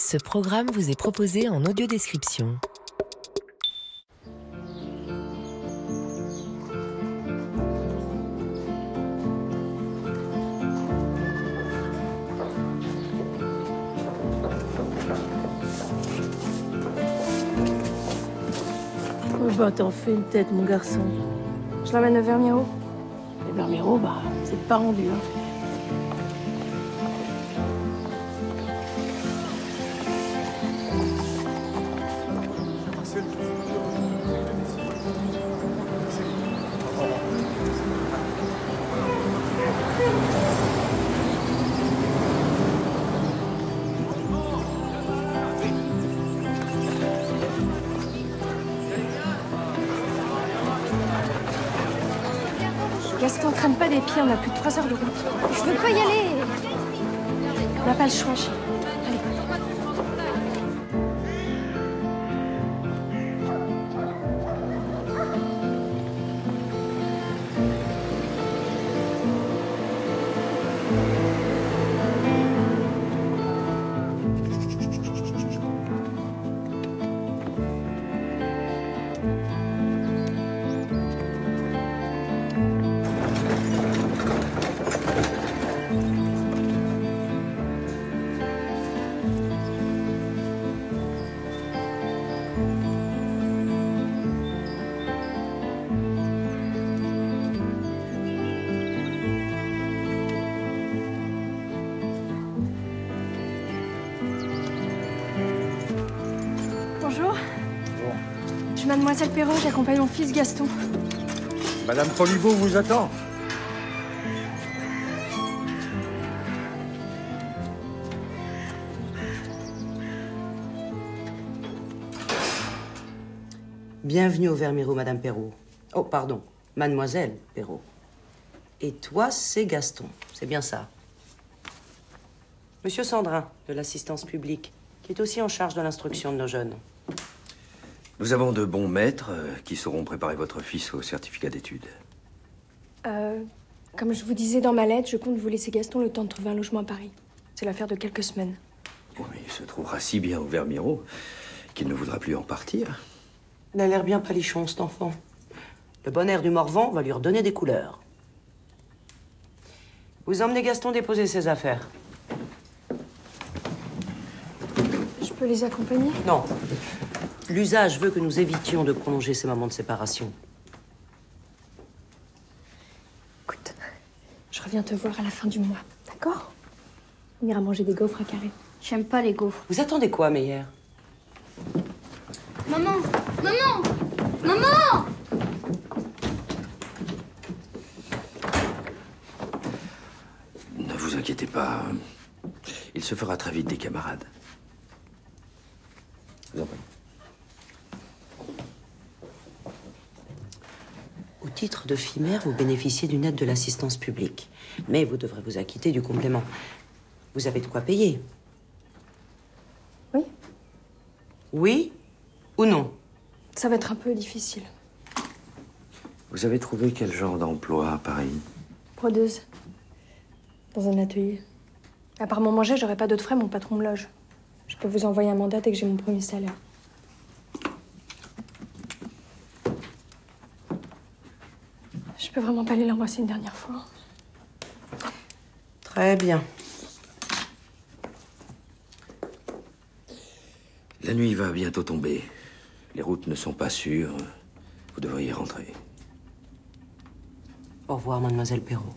Ce programme vous est proposé en audiodescription. Oh bah t'en fais une tête, mon garçon. Je l'emmène au Vermiro. Les Vermiro, bah, c'est pas rendu, hein. Gaston, traîne pas des pieds, on a plus de 3 heures de route. Je veux pas y aller. On n'a pas le choix, chérie. Allez. Bonjour. Bonjour. Je suis Mademoiselle Perrault, j'accompagne mon fils Gaston. Madame Poliveau vous attend. Bienvenue au Vermiro, Madame Perrault. Oh, pardon, Mademoiselle Perrault. Et toi, c'est Gaston, c'est bien ça. Monsieur Sandrin, de l'assistance publique, qui est aussi en charge de l'instruction de nos jeunes. Nous avons de bons maîtres qui sauront préparer votre fils au certificat d'études. Comme je vous disais dans ma lettre, je compte vous laisser Gaston le temps de trouver un logement à Paris. C'est l'affaire de quelques semaines. Oh, mais il se trouvera si bien au Vermiro qu'il ne voudra plus en partir. Il a l'air bien palichon, cet enfant. Le bon air du Morvan va lui redonner des couleurs. Vous emmenez Gaston déposer ses affaires. Je peux les accompagner? Non. L'usage veut que nous évitions de prolonger ces moments de séparation. Écoute, je reviens te voir à la fin du mois, d'accord? On ira manger des gaufres à Carré. J'aime pas les gaufres. Vous attendez quoi, Meyer? Maman! Maman! Maman! Ne vous inquiétez pas. Il se fera très vite des camarades. Vous en prie. Au titre de FIMER, vous bénéficiez d'une aide de l'assistance publique. Mais vous devrez vous acquitter du complément. Vous avez de quoi payer? Oui? Oui ou non? Ça va être un peu difficile. Vous avez trouvé quel genre d'emploi à Paris? Brodeuse. Dans un atelier. À part mon manger, j'aurai pas d'autres frais, mon patron me loge. Je peux vous envoyer un mandat dès que j'ai mon premier salaire. Je peux vraiment pas aller l'embrasser une dernière fois. Très bien. La nuit va bientôt tomber. Les routes ne sont pas sûres. Vous devriez rentrer. Au revoir, Mademoiselle Perrault.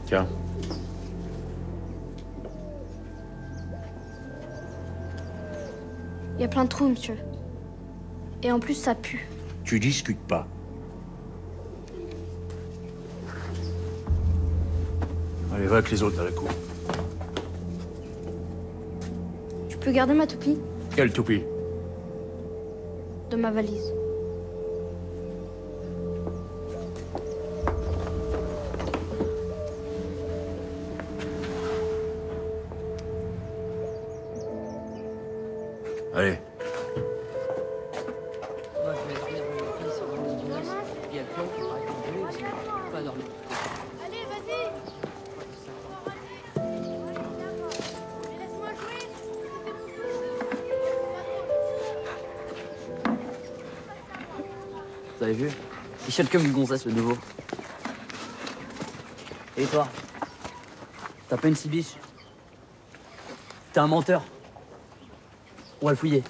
Tiens. Il y a plein de trous, monsieur. Et en plus, ça pue. Tu discutes pas. Allez, va avec les autres à la cour. Je peux garder ma toupie Quelle toupie? dans ma valise. Allez. Allez, vas-y. Laisse-moi jouer. Vous avez vu? Il chante comme une gonzesse, le nouveau. Et toi? T'as pas une cibiche? T'es un menteur. On va le fouiller.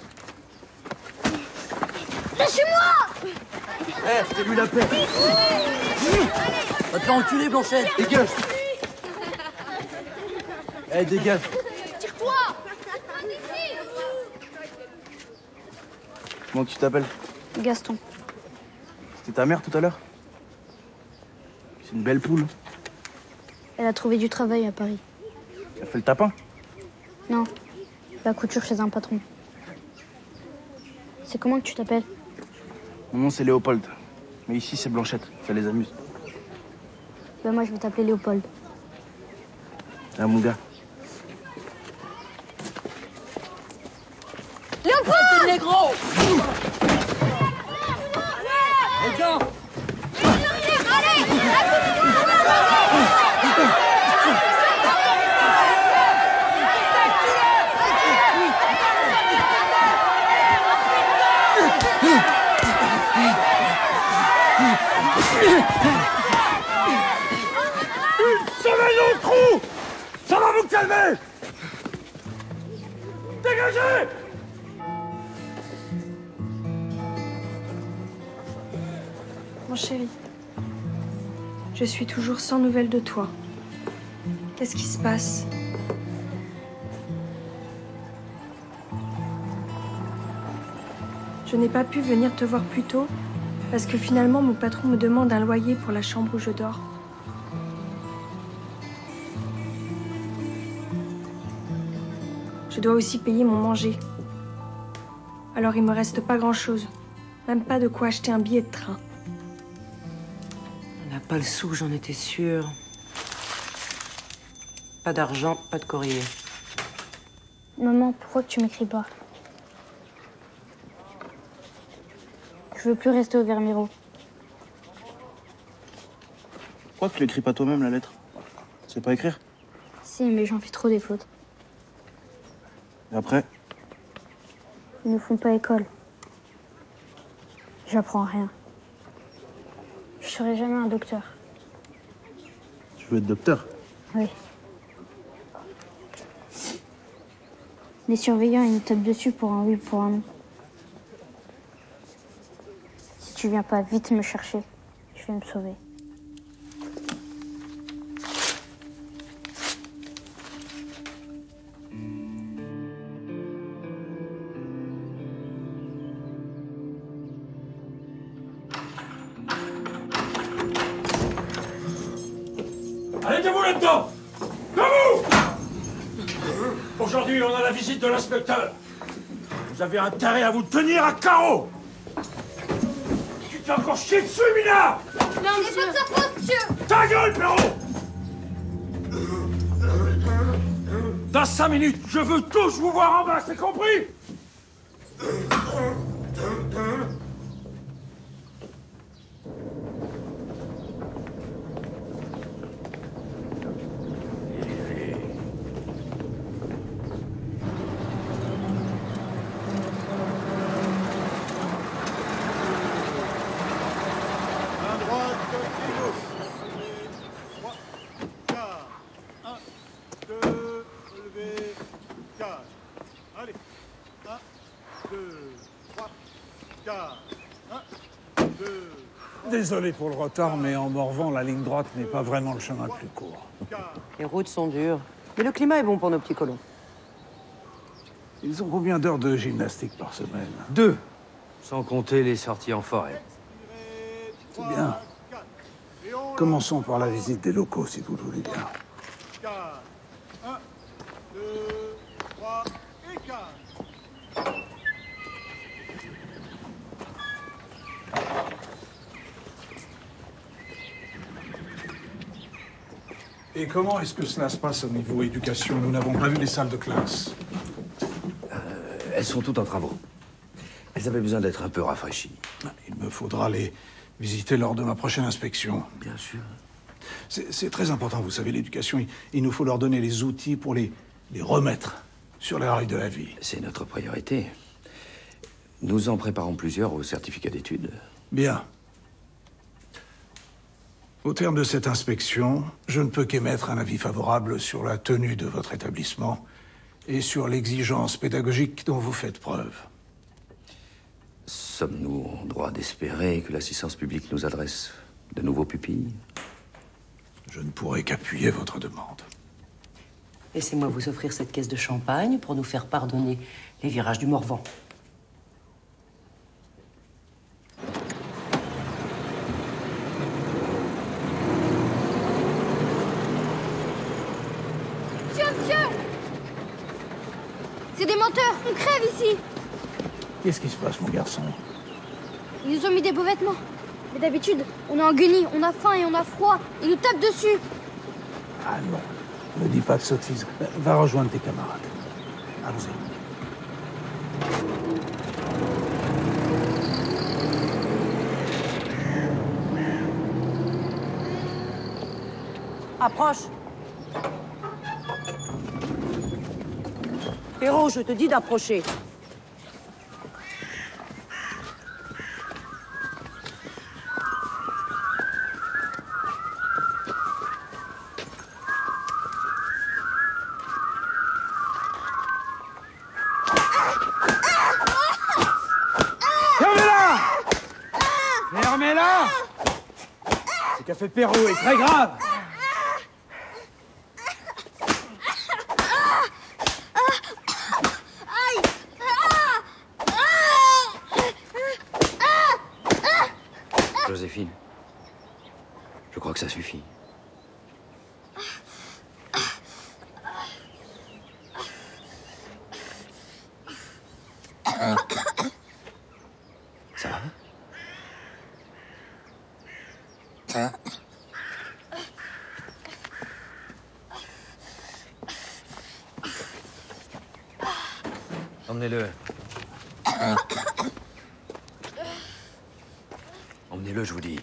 Lâchez-moi! Eh, fais-lui la paix! Va te faire enculer, Blanchette! Dégage! Eh, dégage! Tire-toi! Comment tu t'appelles? Gaston. C'était ta mère tout à l'heure? C'est une belle poule. Elle a trouvé du travail à Paris. Elle fait le tapin? Non, la couture chez un patron. C'est comment que tu t'appelles? Mon nom c'est Léopold. Mais ici c'est Blanchette, ça les amuse. Ben moi je vais t'appeler Léopold. Ah mon gars. Léopold! Négro! Eh bien! Sommeil dans le trou! Ça va vous calmer! Dégagez! Mon chéri, je suis toujours sans nouvelles de toi. Qu'est-ce qui se passe? Je n'ai pas pu venir te voir plus tôt parce que finalement mon patron me demande un loyer pour la chambre où je dors. Je dois aussi payer mon manger. Alors il me reste pas grand-chose. Même pas de quoi acheter un billet de train. On n'a pas le sou, j'en étais sûre. Pas d'argent, pas de courrier. Maman, pourquoi tu m'écris pas? Je veux plus rester au Vermiro. Pourquoi tu l'écris pas toi-même la lettre? Tu sais pas écrire? Si, mais j'en fais trop des fautes. Et après? Ils ne font pas école. J'apprends rien. Je serai jamais un docteur. Tu veux être docteur? Oui. Les surveillants, ils nous tapent dessus pour un oui, pour un non. Si tu viens pas vite me chercher, je vais me sauver. Arrêtez-vous là-dedans! Debout! Aujourd'hui, on a la visite de l'inspecteur. Vous avez intérêt à vous tenir à carreau! Tu t'es encore chié dessus, Mina! Non, c'est pas de sa faute, monsieur! Ta gueule, Perrault! Dans 5 minutes, je veux tous vous voir en bas, c'est compris? Main droite, pied gauche. 3, 4, 1, 2, relevez, cage. Allez, 1, 2, 3, 4. désolé pour le retard, mais en Morvan, la ligne droite n'est pas vraiment le chemin le plus court. Les routes sont dures. Mais le climat est bon pour nos petits colons. Ils ont combien d'heures de gymnastique par semaine? 2, sans compter les sorties en forêt. C'est bien. Commençons par la visite des locaux, si vous le voulez bien. 4, 1, 2, 3 et 4. Et comment est-ce que cela se passe au niveau éducation? Nous n'avons pas vu les salles de classe. Elles sont toutes en travaux. Elles avaient besoin d'être un peu rafraîchies. Il me faudra les visiter lors de ma prochaine inspection. Bien sûr. C'est très important, vous savez, l'éducation. Il nous faut leur donner les outils pour les remettre sur les rails de la vie. C'est notre priorité. Nous en préparons plusieurs au certificat d'études. Bien. Au terme de cette inspection, je ne peux qu'émettre un avis favorable sur la tenue de votre établissement et sur l'exigence pédagogique dont vous faites preuve. Sommes-nous en droit d'espérer que l'assistance publique nous adresse de nouveaux pupilles? Je ne pourrai qu'appuyer votre demande. Laissez-moi vous offrir cette caisse de champagne pour nous faire pardonner les virages du Morvan. Monsieur! C'est des menteurs! On crève ici! Qu'est-ce qui se passe, mon garçon? Ils nous ont mis des beaux vêtements. Mais d'habitude, on est en guenilles, on a faim et on a froid. Ils nous tapent dessus. Ah non, ne dis pas de sottises. Va rejoindre tes camarades. Allons-y. Approche. Perrault, je te dis d'approcher. Fermez-la! Fermez-la! Ce qu'a fait Perrault est très grave. Joséphine, je crois que ça suffit. Ça va? Emmenez-le. Emmenez-le, je vous dis.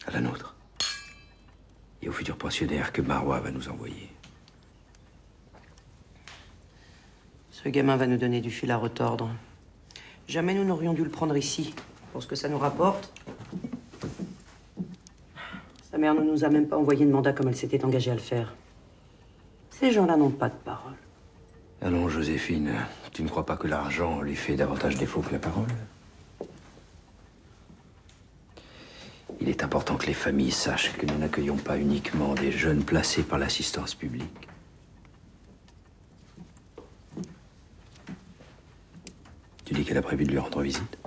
À la nôtre. Et aux futurs pensionnaires que Marois va nous envoyer. Ce gamin va nous donner du fil à retordre. Jamais nous n'aurions dû le prendre ici. Pour ce que ça nous rapporte, mère ne nous a même pas envoyé de mandat comme elle s'était engagée à le faire. Ces gens-là n'ont pas de parole. Allons, Joséphine, tu ne crois pas que l'argent lui fait davantage défaut que la parole? Il est important que les familles sachent que nous n'accueillons pas uniquement des jeunes placés par l'assistance publique. Tu dis qu'elle a prévu de lui rendre visite?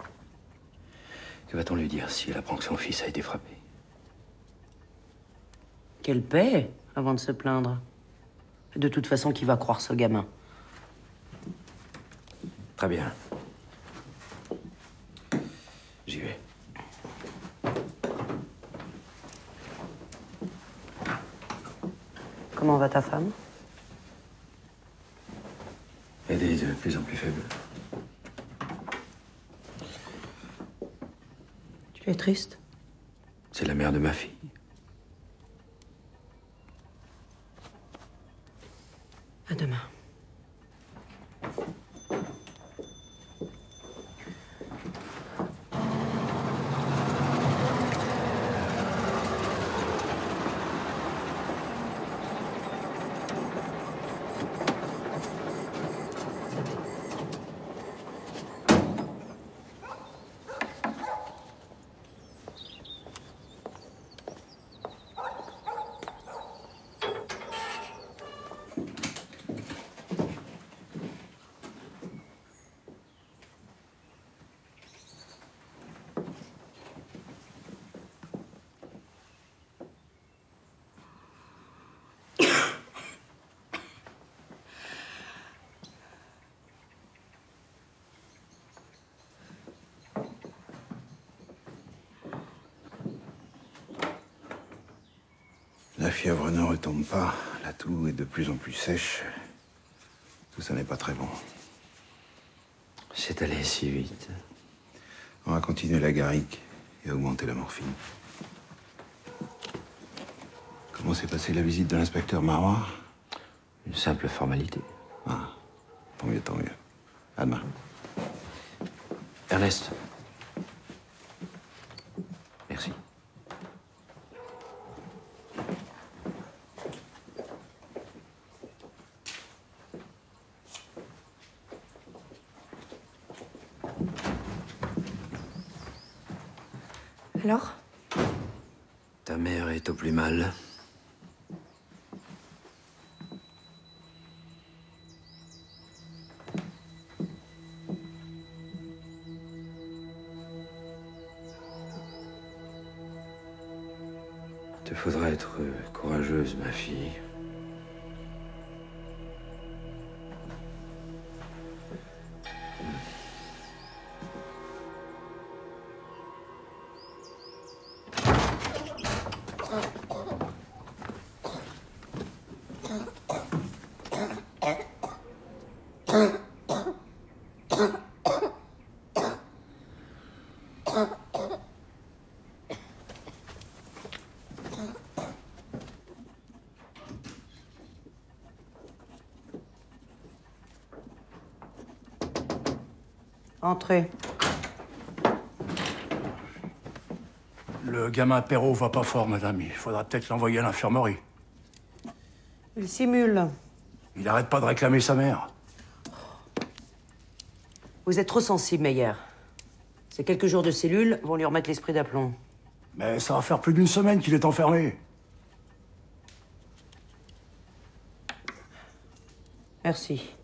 Que va-t-on lui dire si elle apprend que son fils a été frappé? Qu'elle paie avant de se plaindre. De toute façon, qui va croire ce gamin? Très bien. J'y vais. Comment va ta femme? Elle est de plus en plus faible. Tu es triste? C'est la mère de ma fille. À demain. La fièvre ne retombe pas, la toux est de plus en plus sèche. Tout ça n'est pas très bon. C'est allé si vite. On va continuer la garrigue et augmenter la morphine. Comment s'est passée la visite de l'inspecteur Marois? Une simple formalité. Ah, tant mieux, tant mieux. À demain. Ernest. Merci. Alors? Ta mère est au plus mal. Il te faudra être courageuse, ma fille. Entrez. Le gamin Perrault va pas fort, madame. Il faudra peut-être l'envoyer à l'infirmerie. Il simule. Il arrête pas de réclamer sa mère. Vous êtes trop sensible, Meyer. Ces quelques jours de cellule vont lui remettre l'esprit d'aplomb. Mais ça va faire plus d'une semaine qu'il est enfermé. Merci.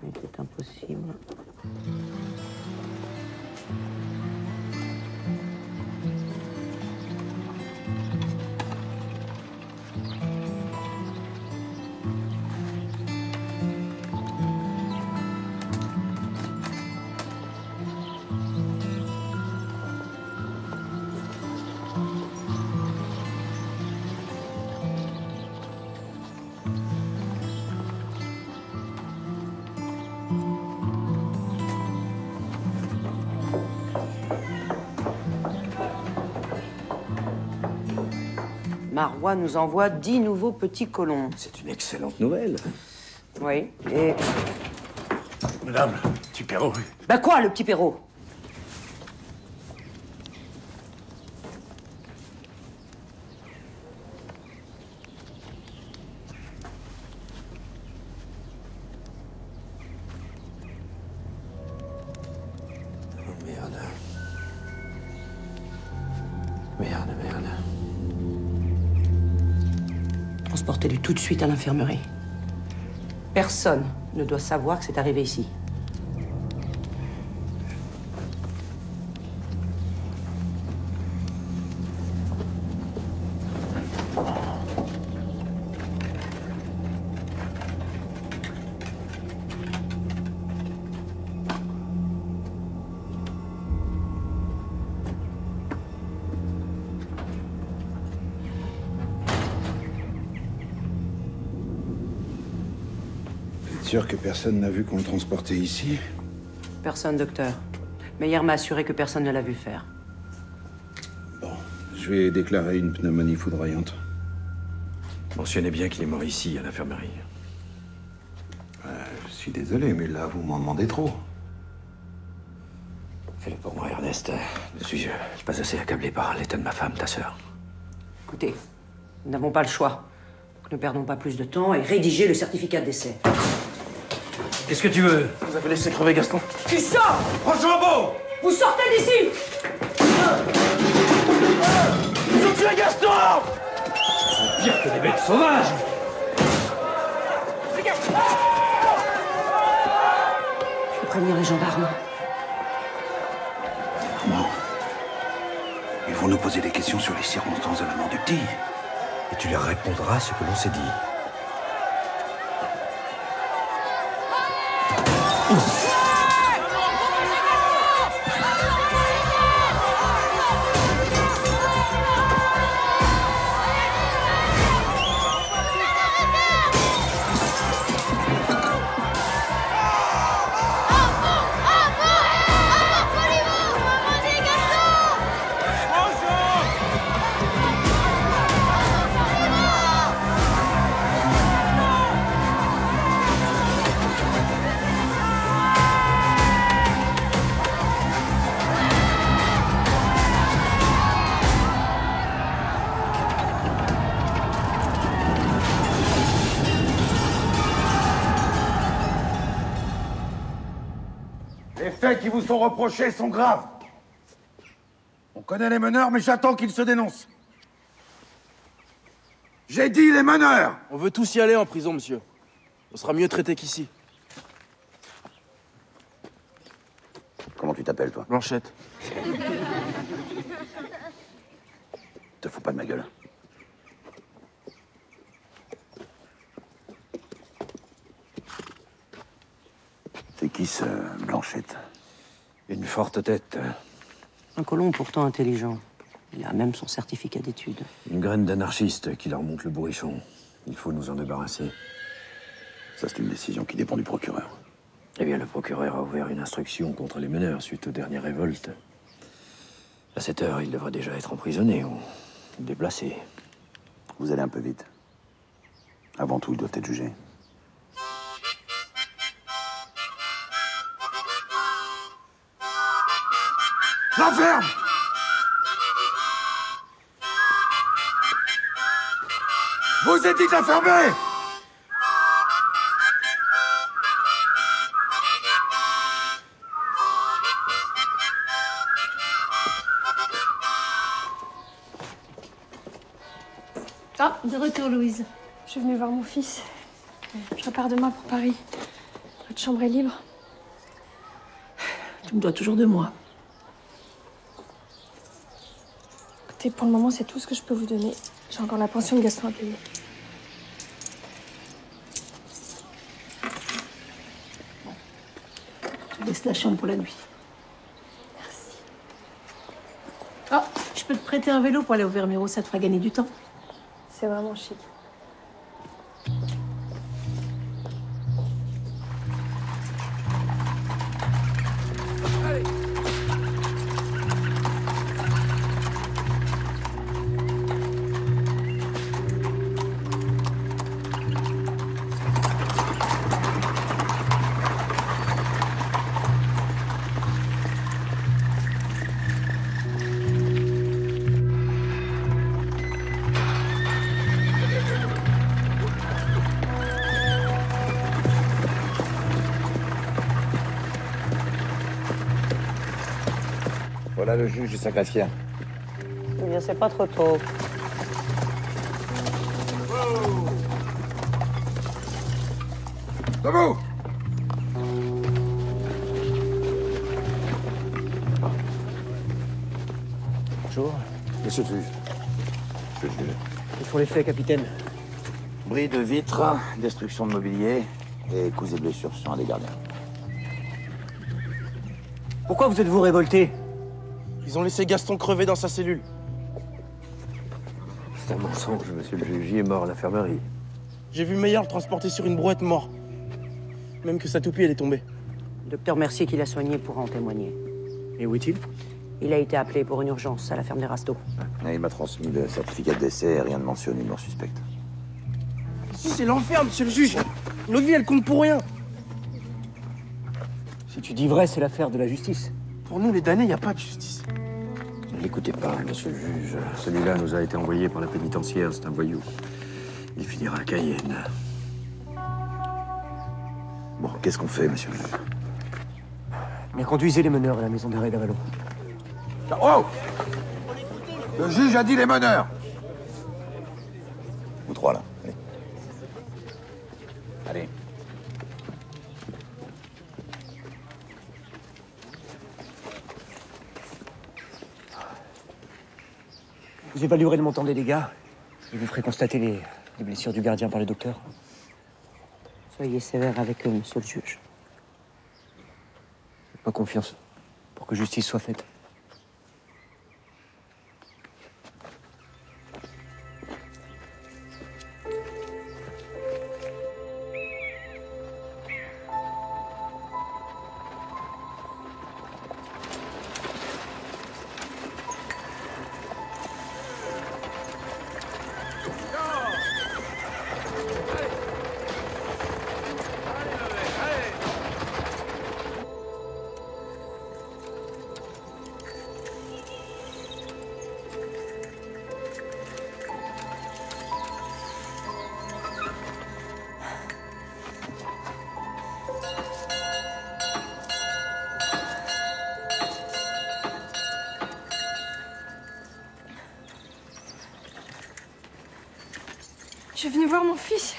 Mais c'est impossible. Marois nous envoie 10 nouveaux petits colons. C'est une excellente nouvelle. Oui, et Madame, petit Perrault. Ben quoi, le petit Perrault? Merde. Transportez-le tout de suite à l'infirmerie. Personne ne doit savoir que c'est arrivé ici. Sûr que personne n'a vu qu'on le transportait ici? Personne, docteur. Meyer m'a assuré que personne ne l'a vu faire. Bon, je vais déclarer une pneumonie foudroyante. Mentionnez bien qu'il est mort ici, à l'infirmerie. Je suis désolé, mais là, vous m'en demandez trop. Fais-le pour moi, Ernest. Ne suis-je pas assez accablé par l'état de ma femme, ta sœur? Écoutez, nous n'avons pas le choix. Donc ne perdons pas plus de temps et rédigez le certificat de décès. Qu'est-ce que tu veux? Vous avez laissé crever Gaston? Tu sors! Rochambeau! Vous sortez d'ici! Ils ont tué Gaston! C'est pire que des bêtes sauvages! Je vais prévenir les gendarmes. Bon. Ils vont nous poser des questions sur les circonstances de la mort du petit. Et tu leur répondras ce que l'on s'est dit. Les faits qui vous sont reprochés sont graves. On connaît les meneurs, mais j'attends qu'ils se dénoncent. J'ai dit les meneurs! On veut tous y aller en prison, monsieur. On sera mieux traité qu'ici. Comment tu t'appelles, toi? Blanchette. Te fous pas de ma gueule. C'est qui, ce Blanchette? Une forte tête. Un colon pourtant intelligent. Il a même son certificat d'études. Une graine d'anarchiste qui leur monte le bourrichon. Il faut nous en débarrasser. Ça, c'est une décision qui dépend du procureur. Eh bien, le procureur a ouvert une instruction contre les meneurs suite aux dernières révoltes. À cette heure, il devrait déjà être emprisonné ou déplacé. Vous allez un peu vite. Avant tout, ils doivent être jugés. La ferme! Vous êtes dit de la fermer! Ah, de retour, Louise. Je suis venue voir mon fils. Je repars demain pour Paris. Votre chambre est libre. Tu me dois toujours de moi. Écoutez, pour le moment, c'est tout ce que je peux vous donner. J'ai encore la pension de Gaston à payer. Je te laisse la chambre pour la nuit. Merci. Oh, je peux te prêter un vélo pour aller au Vermiro, ça te fera gagner du temps. C'est vraiment chic. Voilà le juge du Saint-Gratien. Eh bien, c'est pas trop tôt. Debout! Bonjour. Monsieur le juge. Monsieur le juge. Quels sont les faits, capitaine? Bris de vitres, destruction de mobilier et coups et blessures sur un des gardiens. Pourquoi vous êtes-vous révolté? Ils ont laissé Gaston crever dans sa cellule. C'est un mensonge, monsieur le juge. Il est mort à l'infirmerie. J'ai vu Meyer le transporter sur une brouette mort. Même que sa toupie, elle est tombée. Le docteur Mercier qui l'a soigné pourra en témoigner. Et où est-il? Il a été appelé pour une urgence à la ferme des Rastos. Et il m'a transmis le certificat de décès et rien ne mentionne une mort suspecte. C'est l'enfer, monsieur le juge. Notre vie, elle compte pour rien. Si tu dis vrai, c'est l'affaire de la justice. Pour nous, les damnés, il n'y a pas de justice. Ne l'écoutez pas, monsieur le juge. Celui-là nous a été envoyé par la pénitentiaire, c'est un voyou. Il finira à Cayenne. Bon, qu'est-ce qu'on fait, monsieur le juge? Mais conduisez les meneurs à la maison d'arrêt d'Avalon. Oh! Le juge a dit les meneurs! Vous trois, là. Allez. Allez. Vous évaluerez le montant des dégâts et vous ferez constater les blessures du gardien par le docteur. Soyez sévère avec eux, monsieur le juge. Faites-moi confiance pour que justice soit faite. Je suis venue voir mon fils.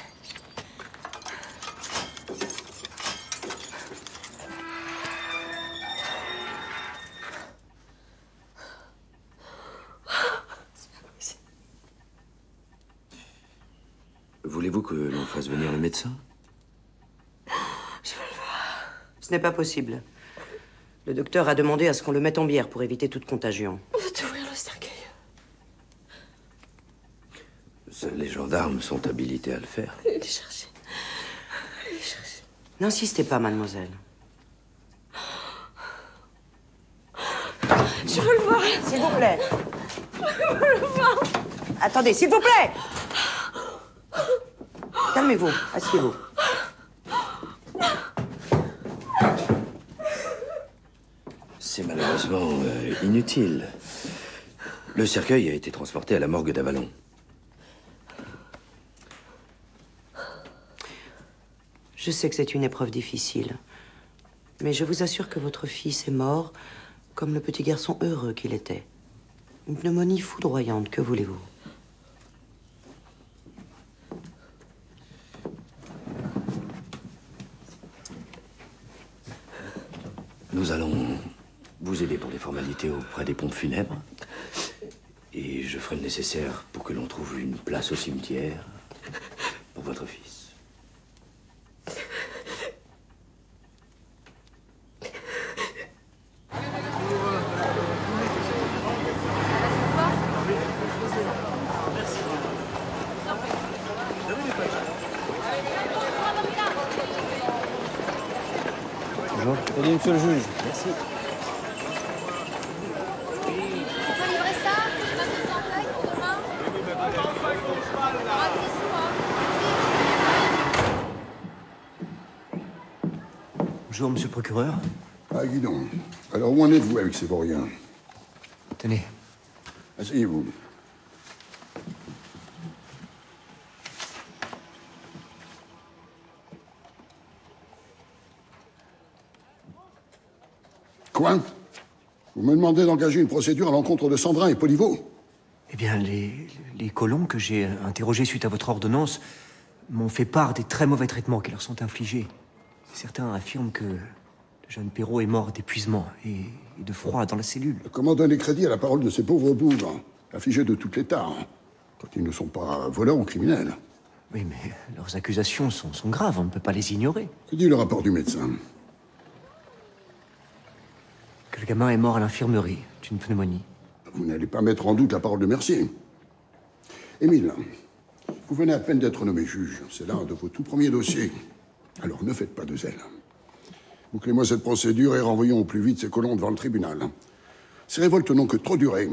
Voulez-vous que l'on fasse venir le médecin? Je veux le voir. Ce n'est pas possible. Le docteur a demandé à ce qu'on le mette en bière pour éviter toute contagion. On va t'ouvrir le cercueil. Seuls les gendarmes sont habilités à le faire. Allez les chercher. Allez les chercher. N'insistez pas, mademoiselle. Je veux le voir. S'il vous plaît. Je veux le voir. Attendez, s'il vous plaît. Calmez-vous, asseyez-vous. C'est malheureusement inutile. Le cercueil a été transporté à la morgue d'Avalon. Je sais que c'est une épreuve difficile, mais je vous assure que votre fils est mort comme le petit garçon heureux qu'il était. Une pneumonie foudroyante, que voulez-vous? Nous allons vous aider pour les formalités auprès des pompes funèbres. Et je ferai le nécessaire pour que l'on trouve une place au cimetière pour votre fils. Bonjour. Salut, monsieur le juge. Merci. On peut livrer ça? La mise en feuille pour demain? Ah, des sous, hein. Bonjour, monsieur le procureur. Ah, dis donc. Alors, où en êtes-vous avec ces vauriens? Tenez. Asseyez-vous. Quoi? Vous me demandez d'engager une procédure à l'encontre de Sandrin et Poliveau? Eh bien, les colons que j'ai interrogés suite à votre ordonnance m'ont fait part des très mauvais traitements qui leur sont infligés. Certains affirment que le jeune Perrault est mort d'épuisement et de froid dans la cellule. Comment donner crédit à la parole de ces pauvres bougres, affligés de toutes les tares, quand ils ne sont pas voleurs ou criminels? Oui, mais leurs accusations sont graves, on ne peut pas les ignorer. Que dit le rapport du médecin? Que le gamin est mort à l'infirmerie d'une pneumonie. Vous n'allez pas mettre en doute la parole de Mercier. Émile, vous venez à peine d'être nommé juge. C'est l'un de vos tout premiers dossiers. Alors ne faites pas de zèle. Bouclez-moi cette procédure et renvoyons au plus vite ces colons devant le tribunal. Ces révoltes n'ont que trop duré.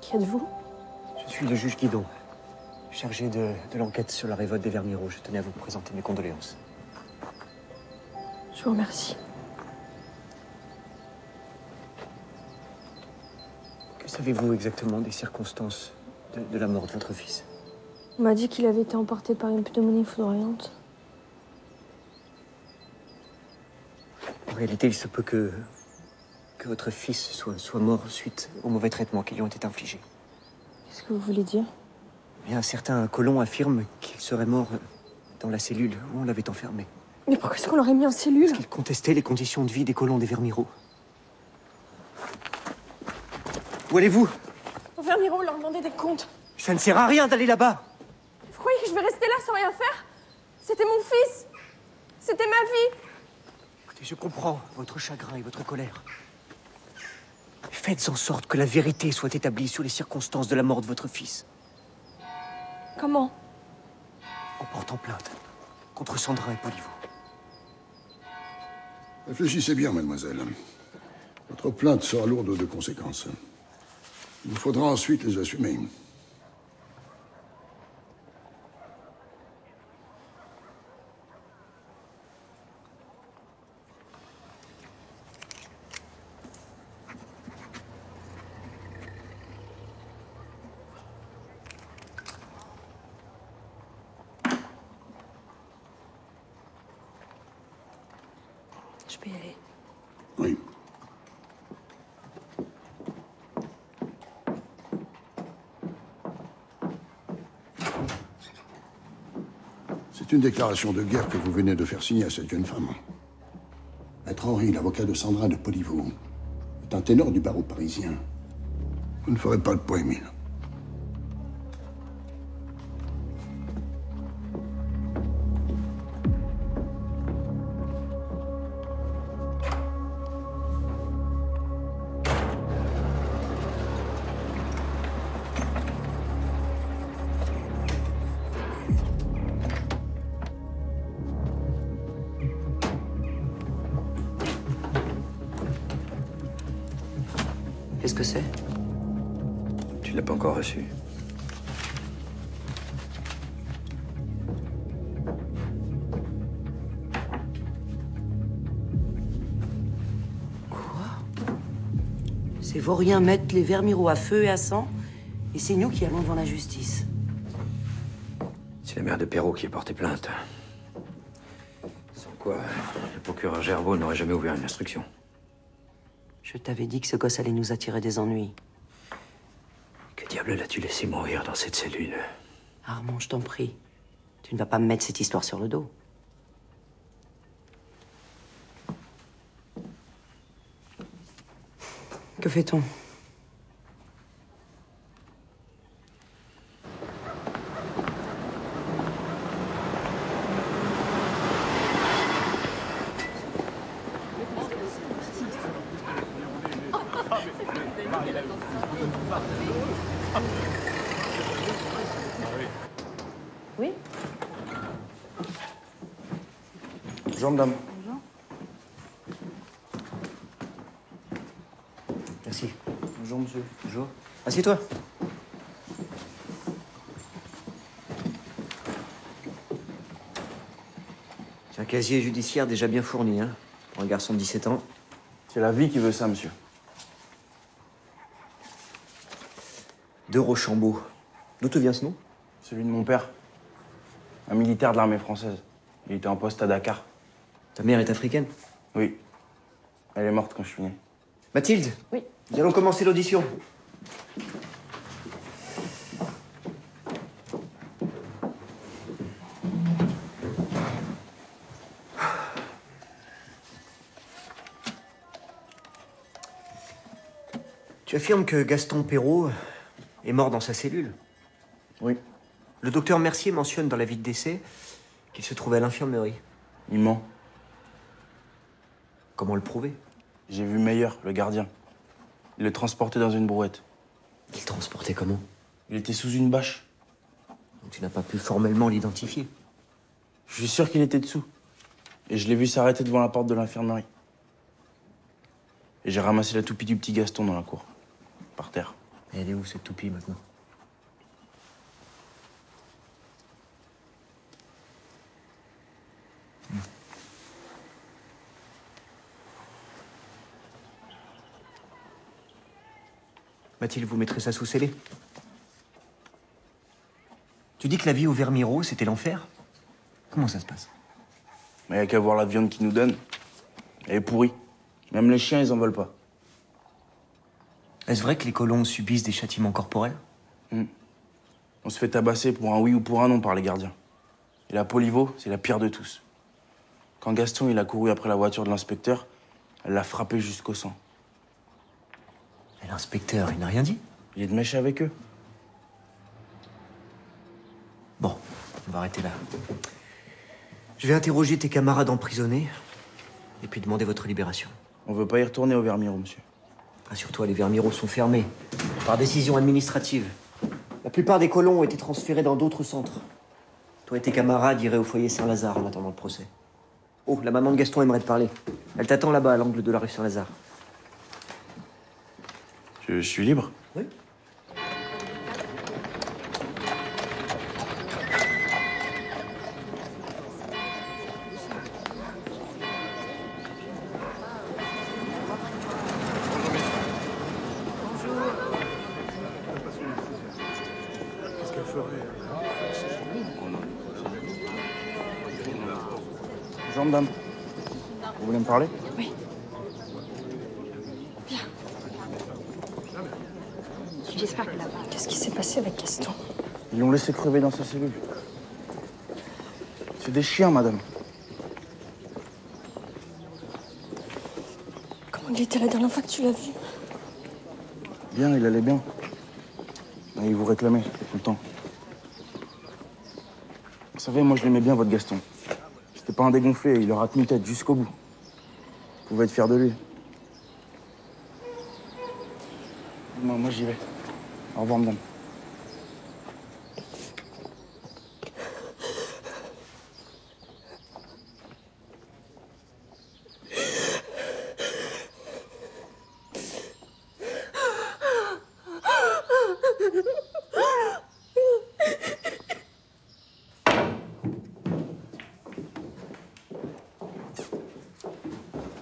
Qui êtes-vous? Je suis le juge Guidon, chargé de l'enquête sur la révolte des Vermiraux. Je tenais à vous présenter mes condoléances. Je vous remercie. Que savez-vous exactement des circonstances de la mort de votre fils? On m'a dit qu'il avait été emporté par une pneumonie foudroyante. En réalité, il se peut que votre fils soit mort suite aux mauvais traitements qui lui ont été infligés. Qu'est-ce que vous voulez dire? Eh bien, certains colons affirment qu'il serait mort dans la cellule où on l'avait enfermé. Mais pourquoi est-ce qu'on l'aurait mis en cellule? Parce qu'il contestait les conditions de vie des colons des Vermiraux. Où allez-vous? Au Vermiraux, leur demander des comptes. Ça ne sert à rien d'aller là-bas. Vous croyez que je vais rester là sans rien faire? C'était mon fils. C'était ma vie. Écoutez, je comprends votre chagrin et votre colère. Faites en sorte que la vérité soit établie sur les circonstances de la mort de votre fils. Comment? En portant plainte contre Sandrin et Poliveau. Réfléchissez bien, mademoiselle. Votre plainte sera lourde de conséquences. Il vous faudra ensuite les assumer. Je peux y aller. Oui. C'est une déclaration de guerre que vous venez de faire signer à cette jeune femme. Maître Henri, l'avocat de Sandrin de Poliveau, est un ténor du barreau parisien. Vous ne ferez pas le poids, Émile. Qu'est-ce que c'est? Tu ne l'as pas encore reçu. Quoi? Ces vauriens mettent les Vermiraux à feu et à sang, et c'est nous qui allons devant la justice. C'est la mère de Perrault qui a porté plainte. Sans quoi, le procureur Gerbaud n'aurait jamais ouvert une instruction. Je t'avais dit que ce gosse allait nous attirer des ennuis. Que diable l'as-tu laissé mourir dans cette cellule? Armand, je t'en prie. Tu ne vas pas me mettre cette histoire sur le dos. Que fait-on? Oui? Bonjour, madame. Bonjour. Merci. Bonjour, monsieur. Bonjour. Assieds-toi. C'est un casier judiciaire déjà bien fourni, hein, pour un garçon de 17 ans. C'est la vie qui veut ça, monsieur. De Rochambeau. D'où te vient ce nom? Celui de mon père. Un militaire de l'armée française. Il était en poste à Dakar. Ta mère est africaine? Oui. Elle est morte quand je suis né. Mathilde? Oui. Nous allons commencer l'audition. Tu affirmes que Gaston Perrault est mort dans sa cellule? Oui. Le docteur Mercier mentionne dans l'avis de décès qu'il se trouvait à l'infirmerie. Il ment. Comment le prouver? J'ai vu Meyer, le gardien. Il le transportait dans une brouette. Il le transportait comment? Il était sous une bâche. Donc tu n'as pas pu formellement l'identifier? Je suis sûr qu'il était dessous. Et je l'ai vu s'arrêter devant la porte de l'infirmerie. Et j'ai ramassé la toupie du petit Gaston dans la cour. Par terre. Et elle est où, cette toupie, maintenant? Mathilde, vous mettrez ça sous scellé? Tu dis que la vie au Vermiro, c'était l'enfer? Comment ça se passe? Mais y a qu'à voir la viande qu'ils nous donnent. Elle est pourrie. Même les chiens, ils en veulent pas. Est-ce vrai que les colons subissent des châtiments corporels? On se fait tabasser pour un oui ou pour un non par les gardiens. Et la Polivo, c'est la pire de tous. Quand Gaston il a couru après la voiture de l'inspecteur, elle l'a frappé jusqu'au sang. Et l'inspecteur, il n'a rien dit? Il est de mèche avec eux. Bon, on va arrêter là. Je vais interroger tes camarades emprisonnés et puis demander votre libération. On veut pas y retourner au Vermiro, monsieur. Rassure-toi, les Vermiros sont fermés par décision administrative. La plupart des colons ont été transférés dans d'autres centres. Toi et tes camarades iraient au foyer Saint-Lazare en attendant le procès. Oh, la maman de Gaston aimerait te parler. Elle t'attend là-bas, à l'angle de la rue Saint-Lazare. Je suis libre? Oui. Qu'est-ce qu'elle ferait? Bonjour, madame. Vous voulez me parler? Oui. Viens. J'espère que là-bas. Qu'est-ce qui s'est passé avec Gaston? Ils l'ont laissé crever dans sa cellule. C'est des chiens, madame. Comment il était la dernière fois que tu l'as vu? Bien, il allait bien. Mais il vous réclamait tout le temps. Vous savez, moi je l'aimais bien, votre Gaston. C'était pas un dégonflé, il aura tenu tête jusqu'au bout. Vous pouvez être fier de lui. Moi j'y vais. Au revoir, madame.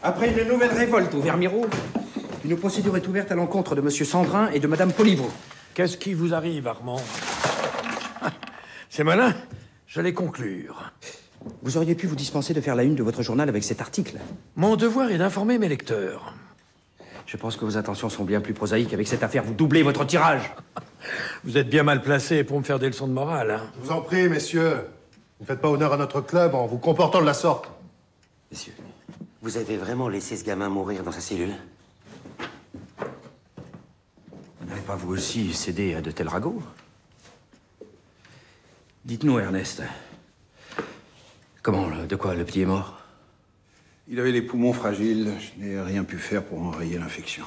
Après une nouvelle révolte au Vermiro, une procédure est ouverte à l'encontre de M. Sandrin et de Mme Polivo. Qu'est-ce qui vous arrive, Armand? C'est malin. J'allais conclure. Vous auriez pu vous dispenser de faire la une de votre journal avec cet article. Mon devoir est d'informer mes lecteurs. Je pense que vos intentions sont bien plus prosaïques. Avec cette affaire, vous doublez votre tirage. Vous êtes bien mal placés pour me faire des leçons de morale, hein. Je vous en prie, messieurs. Vous ne faites pas honneur à notre club en vous comportant de la sorte. Messieurs, vous avez vraiment laissé ce gamin mourir dans sa cellule? pas vous aussi céder à de tels ragots? Dites-nous, Ernest. Comment, de quoi le petit est mort? Il avait les poumons fragiles. Je n'ai rien pu faire pour enrayer l'infection.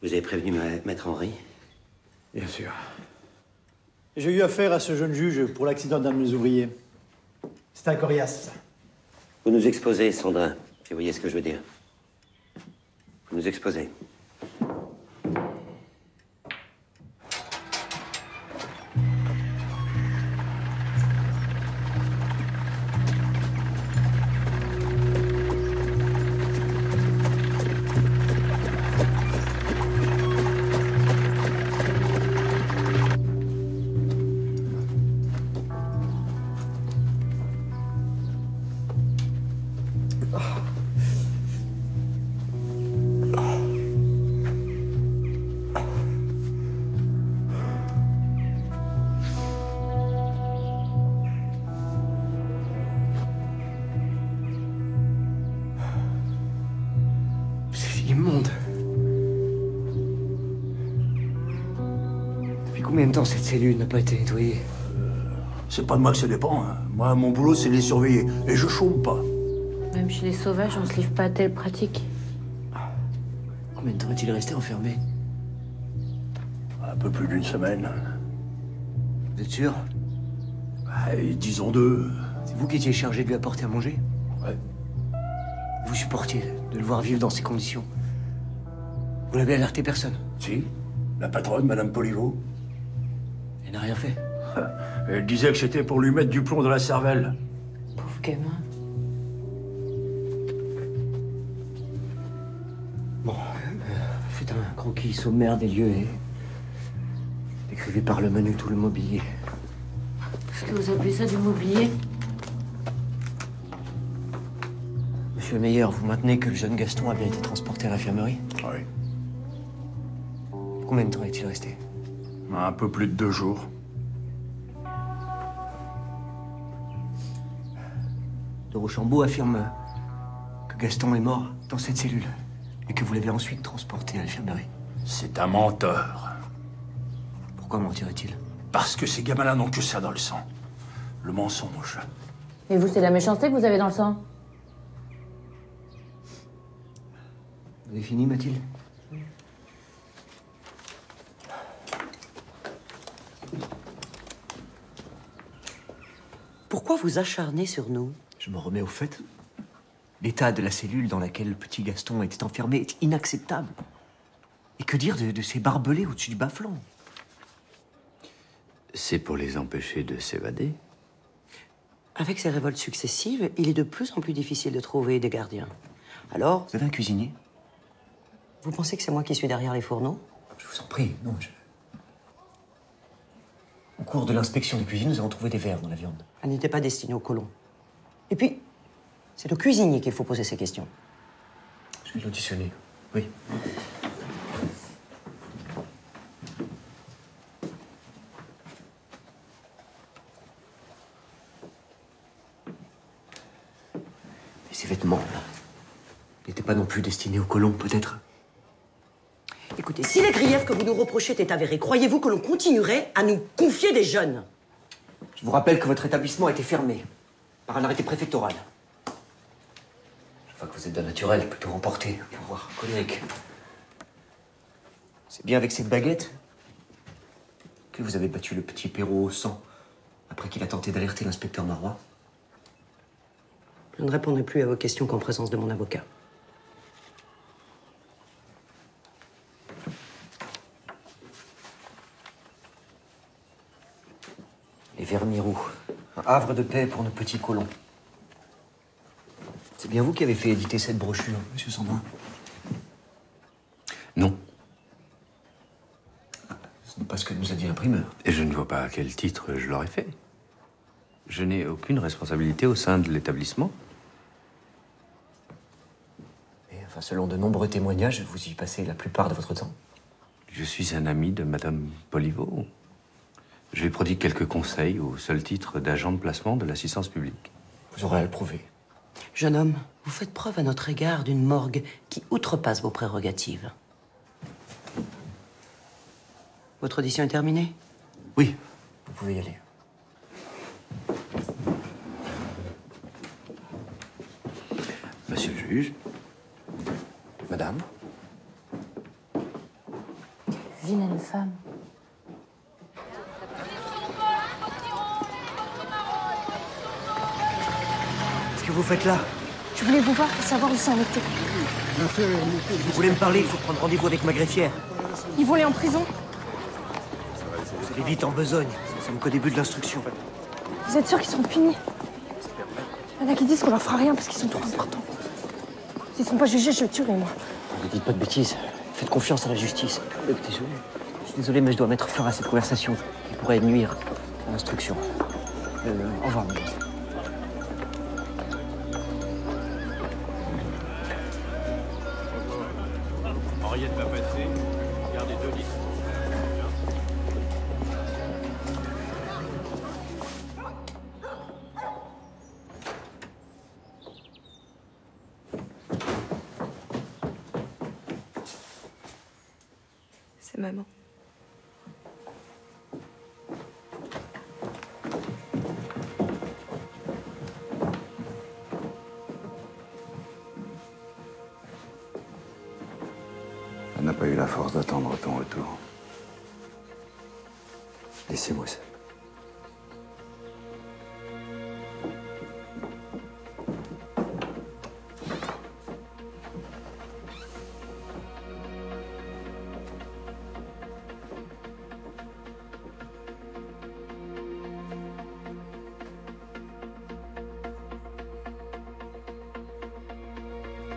Vous avez prévenu Maître Henri? Bien sûr. J'ai eu affaire à ce jeune juge pour l'accident d'un de mes ouvriers. C'est un coriace. Vous nous exposez, Sandrin. Vous voyez ce que je veux dire? Vous nous exposez. Immonde. Depuis combien de temps cette cellule n'a pas été nettoyée? C'est pas de moi que ça dépend. Hein. Moi, mon boulot, c'est de les surveiller. Et je chôme pas. Même chez les sauvages, on se livre pas à telle pratique. Combien de temps est-il resté enfermé? Un peu plus d'une semaine. Vous êtes sûr? Disons 2. C'est vous qui étiez chargé de lui apporter à manger? Ouais. Vous supportiez de le voir vivre dans ces conditions? Vous n'avez alerté personne? Si. La patronne, Madame Poliveau. Elle n'a rien fait? Elle disait que c'était pour lui mettre du plomb dans la cervelle. Pauvre gamin. Bon, faites un croquis sommaire des lieux et décrivez par le menu tout le mobilier. Est-ce que vous appelez ça du mobilier? Monsieur Meyer, vous maintenez que le jeune Gaston a bien été transporté à l'infirmerie? Oui. Combien de temps est-il resté? Un peu plus de 2 jours. De Rochambeau affirme que Gaston est mort dans cette cellule et que vous l'avez ensuite transporté à l'infirmerie. C'est un menteur. Pourquoi mentirait-il? Parce que ces gamins-là n'ont que ça dans le sang. Le mensonge. Et vous, c'est la méchanceté que vous avez dans le sang? Vous avez fini, Mathilde? Pourquoi vous acharnez sur nous? Je me remets au fait. L'état de la cellule dans laquelle le petit Gaston était enfermé est inacceptable. Et que dire de ces barbelés au-dessus du bas-flanc? C'est pour les empêcher de s'évader. Avec ces révoltes successives, il est de plus en plus difficile de trouver des gardiens. Alors... Vous avez un cuisinier? Vous pensez que c'est moi qui suis derrière les fourneaux? Je vous en prie, non, Au cours de l'inspection des cuisines, nous avons trouvé des vers dans la viande. Elle n'était pas destinée aux colons. Et puis, c'est au cuisinier qu'il faut poser ces questions. Je vais l'auditionner, oui. Mais ces vêtements, là, n'étaient pas non plus destinés aux colons, peut-être? Écoutez, si les griefs que vous nous reprochez étaient avérés, croyez-vous que l'on continuerait à nous confier des jeunes? Je vous rappelle que votre établissement a été fermé par un arrêté préfectoral. Je vois que vous êtes d'un naturel plutôt remporté, un pouvoir colérique. C'est bien avec cette baguette que vous avez battu le petit Perrault au sang après qu'il a tenté d'alerter l'inspecteur Marois. Je ne répondrai plus à vos questions qu'en présence de mon avocat. Les Vermirous, un havre de paix pour nos petits colons. C'est bien vous qui avez fait éditer cette brochure, monsieur Sandrin? Non. Ce n'est pas ce que nous a dit l'imprimeur. Et je ne vois pas à quel titre je l'aurais fait. Je n'ai aucune responsabilité au sein de l'établissement. Et enfin, selon de nombreux témoignages, vous y passez la plupart de votre temps. Je suis un ami de Madame Poliveau. Je lui prodigue quelques conseils au seul titre d'agent de placement de l'assistance publique. Vous aurez à le prouver. Jeune homme, vous faites preuve à notre égard d'une morgue qui outrepasse vos prérogatives. Votre audition est terminée? Oui, vous pouvez y aller. Monsieur le juge. Madame. Vilaine femme. Qu'est-ce que vous faites là? Je voulais vous voir pour savoir où ça en était. Vous voulez me parler? Il faut prendre rendez-vous avec ma greffière. Ils vont aller en prison. Vous allez vite en besogne. Nous sommes qu'au début de l'instruction. Vous êtes sûr qu'ils seront punis? Il y en a qui disent qu'on leur fera rien parce qu'ils sont trop importants. S'ils sont pas jugés, je le tuerai, moi. Ne dites pas de bêtises. Faites confiance à la justice. Désolé. Je suis désolé, mais je dois mettre fin à cette conversation qui pourrait nuire à l'instruction. Au revoir, madame. Henriette va passer. Gardez 2 litres. C'est maman. Elle n'a pas eu la force d'attendre ton retour. Laissez-moi ça.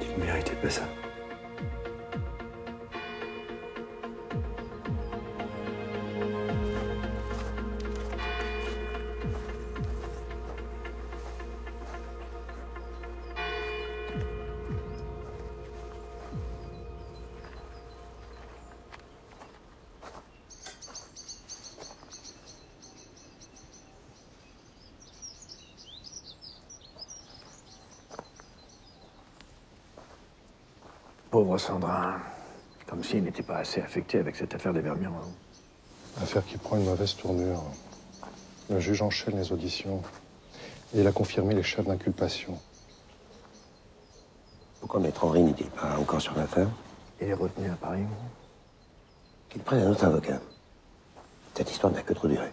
Tu ne méritais pas ça. Pauvre Sandrin. Comme s'il n'était pas assez affecté avec cette affaire des Vermiro. Affaire qui prend une mauvaise tournure. Le juge enchaîne les auditions et il a confirmé les chefs d'inculpation. Pourquoi Maître Henri n'est-il pas encore sur l'affaire? Il est retenu à Paris. Qu'il prenne un autre avocat. Cette histoire n'a que trop duré.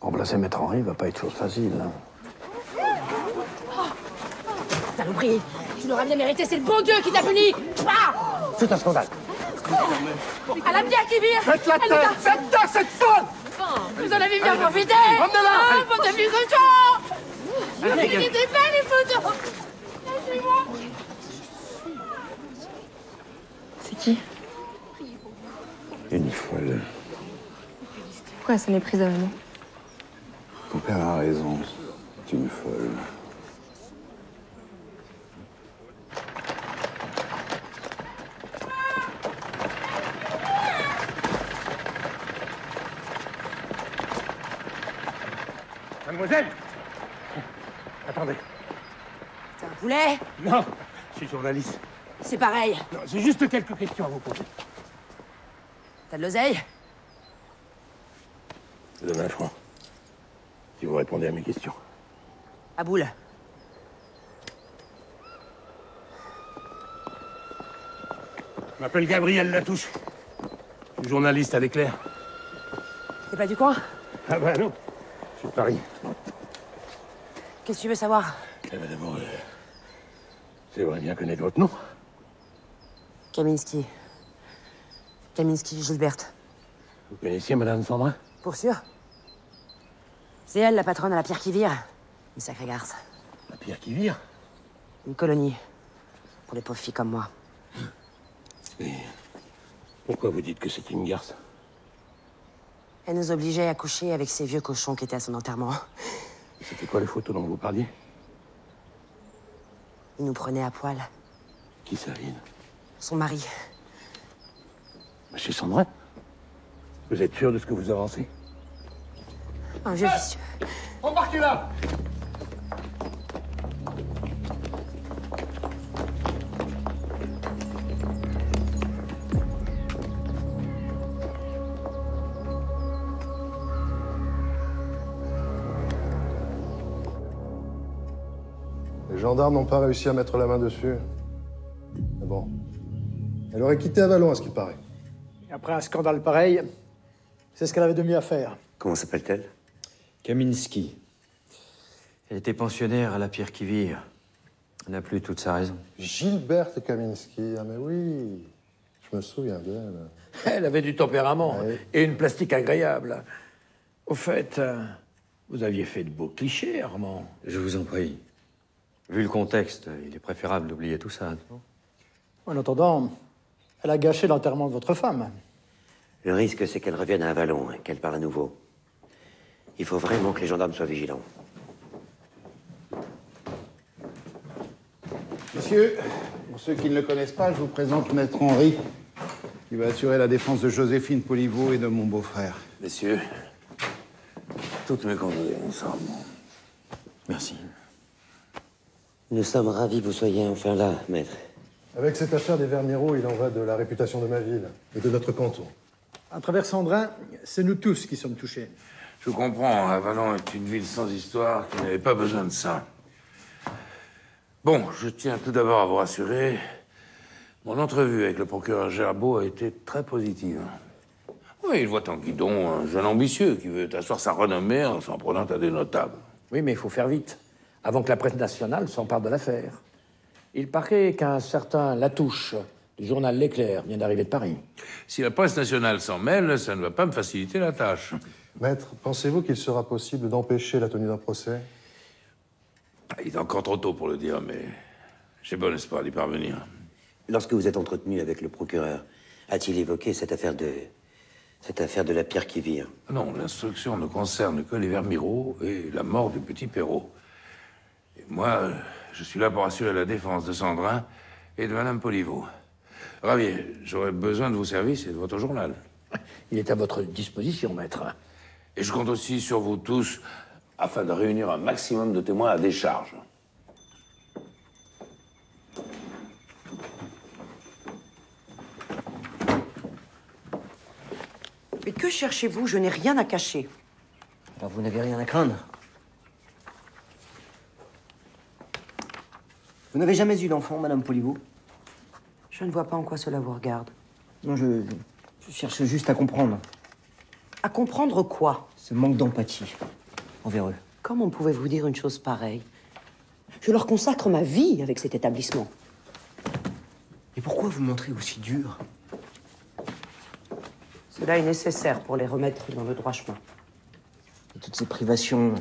Remplacer Maître Henri va pas être chose facile. Hein. Saloperie, tu l'auras bien mérité, c'est le bon Dieu qui t'a puni. Ah, C'est un scandale. à la bière qui vire. Faites-la taire. Faites taire cette folle. Vous en avez bien profité. Emmenez-la. Ah, faut de plus cochon. Je ne méritais pas les photos. Laissez-moi. C'est qui? Une folle. Pourquoi ça méprise à maman? Ton père a raison. C'est une folle. Mademoiselle! Attendez. C'est un poulet? Non, je suis journaliste. C'est pareil. Non, j'ai juste quelques questions à vous poser. T'as de l'oseille? Je vous donne 1 franc. Si vous répondez à mes questions. À boule. Je m'appelle Gabriel Latouche. Je suis journaliste à l'Éclair. T'es pas du coin? Ah bah non, je suis de Paris. Qu'est-ce que tu veux savoir? Eh ben d'abord, j'aimerais bien connaître votre nom. Kaminski. Kaminski Gilberte. Vous connaissiez Madame Sandrin? Pour sûr? C'est elle, la patronne à la pierre qui vire. Une sacrée garce. La pierre qui vire? Une colonie. Pour les pauvres filles comme moi. Mais pourquoi vous dites que c'est une garce? Elle nous obligeait à coucher avec ces vieux cochons qui étaient à son enterrement. C'était quoi les photos dont vous parliez? Il nous prenait à poil. Qui ça, Lynn? Son mari. Monsieur Sandrin? Vous êtes sûr de ce que vous avancez? Un vieux vicieux. Embarquez-la. Les gendarmes n'ont pas réussi à mettre la main dessus. Mais bon, elle aurait quitté Avalon, à ce qu'il paraît. Et après un scandale pareil, c'est ce qu'elle avait de mieux à faire. Comment s'appelle-t-elle? Kaminski. Elle était pensionnaire à la Pierre qui vire. Elle n'a plus toute sa raison. Gilberte Kaminski, ah mais oui, je me souviens d'elle. Elle avait du tempérament et une plastique agréable. Au fait, vous aviez fait de beaux clichés, Armand. Je vous en prie. Vu le contexte, il est préférable d'oublier tout ça, non? En attendant, elle a gâché l'enterrement de votre femme. Le risque, c'est qu'elle revienne à Avalon, qu'elle parle à nouveau. Il faut vraiment que les gendarmes soient vigilants. Messieurs, pour ceux qui ne le connaissent pas, je vous présente Maître Henri, qui va assurer la défense de Joséphine Poliveau et de mon beau-frère. Messieurs, toutes mes condoléances, Armand. Merci. Nous sommes ravis que vous soyez enfin là, maître. Avec cette affaire des Vermiro, il en va de la réputation de ma ville et de notre canton. À travers Sandrin, c'est nous tous qui sommes touchés. Je comprends, Avalon est une ville sans histoire qui n'avait pas besoin de ça. Bon, je tiens tout d'abord à vous rassurer. Mon entrevue avec le procureur Gerbeau a été très positive. Oui, il voit en Guidon un jeune ambitieux qui veut asseoir sa renommée en s'en prenant à des notables. Oui, mais il faut faire vite, avant que la presse nationale s'empare de l'affaire. Il paraît qu'un certain Latouche, du journal L'Éclair, vient d'arriver de Paris. Si la presse nationale s'en mêle, ça ne va pas me faciliter la tâche. Maître, pensez-vous qu'il sera possible d'empêcher la tenue d'un procès? Il est encore trop tôt pour le dire, mais j'ai bon espoir d'y parvenir. Lorsque vous êtes entretenu avec le procureur, a-t-il évoqué cette affaire de la pierre qui vire? Non, l'instruction ne concerne que les Vermiro et la mort du petit Perrault. Et moi, je suis là pour assurer la défense de Sandrin et de Madame Poliveau. Ravier, j'aurais besoin de vos services et de votre journal. Il est à votre disposition, maître. Et je compte aussi sur vous tous afin de réunir un maximum de témoins à décharge. Mais que cherchez-vous? Je n'ai rien à cacher. Alors vous n'avez rien à craindre? Vous n'avez jamais eu d'enfant, Madame Poliveau? Je ne vois pas en quoi cela vous regarde. Non, je cherche juste à comprendre. À comprendre quoi? Ce manque d'empathie envers eux. Comment pouvez-vous dire une chose pareille? Je leur consacre ma vie avec cet établissement. Et pourquoi vous montrez aussi dur? Cela est nécessaire pour les remettre dans le droit chemin. Et toutes ces privations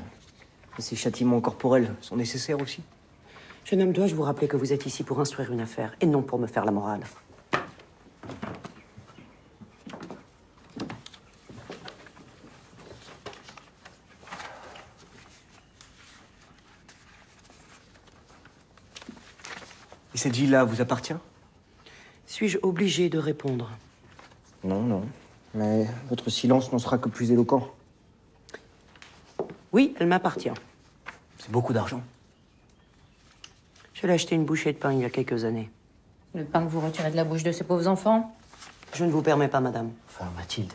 et ces châtiments corporels sont nécessaires aussi? Jeune homme, dois-je vous rappeler que vous êtes ici pour instruire une affaire et non pour me faire la morale? Et cette ville-là vous appartient? Suis-je obligé de répondre? Non, non. Mais votre silence n'en sera que plus éloquent. Oui, elle m'appartient. C'est beaucoup d'argent. Je l'ai acheté une bouchée de pain il y a quelques années. Le pain que vous retirez de la bouche de ces pauvres enfants? Je ne vous permets pas, madame. Enfin, Mathilde.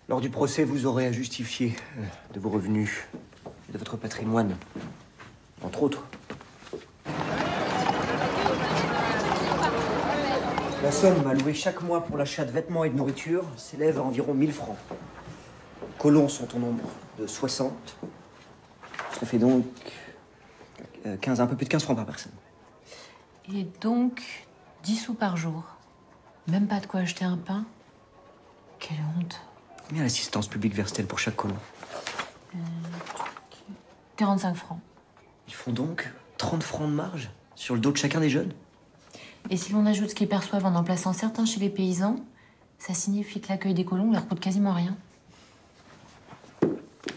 Lors du procès, vous aurez à justifier de vos revenus et de votre patrimoine. Entre autres. La somme allouée chaque mois pour l'achat de vêtements et de nourriture s'élève à environ 1000 francs. Colons sont au nombre de 60. Ça fait donc 15, un peu plus de 15 francs par personne. Et donc 10 sous par jour. Même pas de quoi acheter un pain? Quelle honte. Combien l'assistance publique verse-t-elle pour chaque colon? 45 francs. Ils font donc 30 francs de marge sur le dos de chacun des jeunes? Et si l'on ajoute ce qu'ils perçoivent en plaçant certains chez les paysans, ça signifie que l'accueil des colons leur coûte quasiment rien.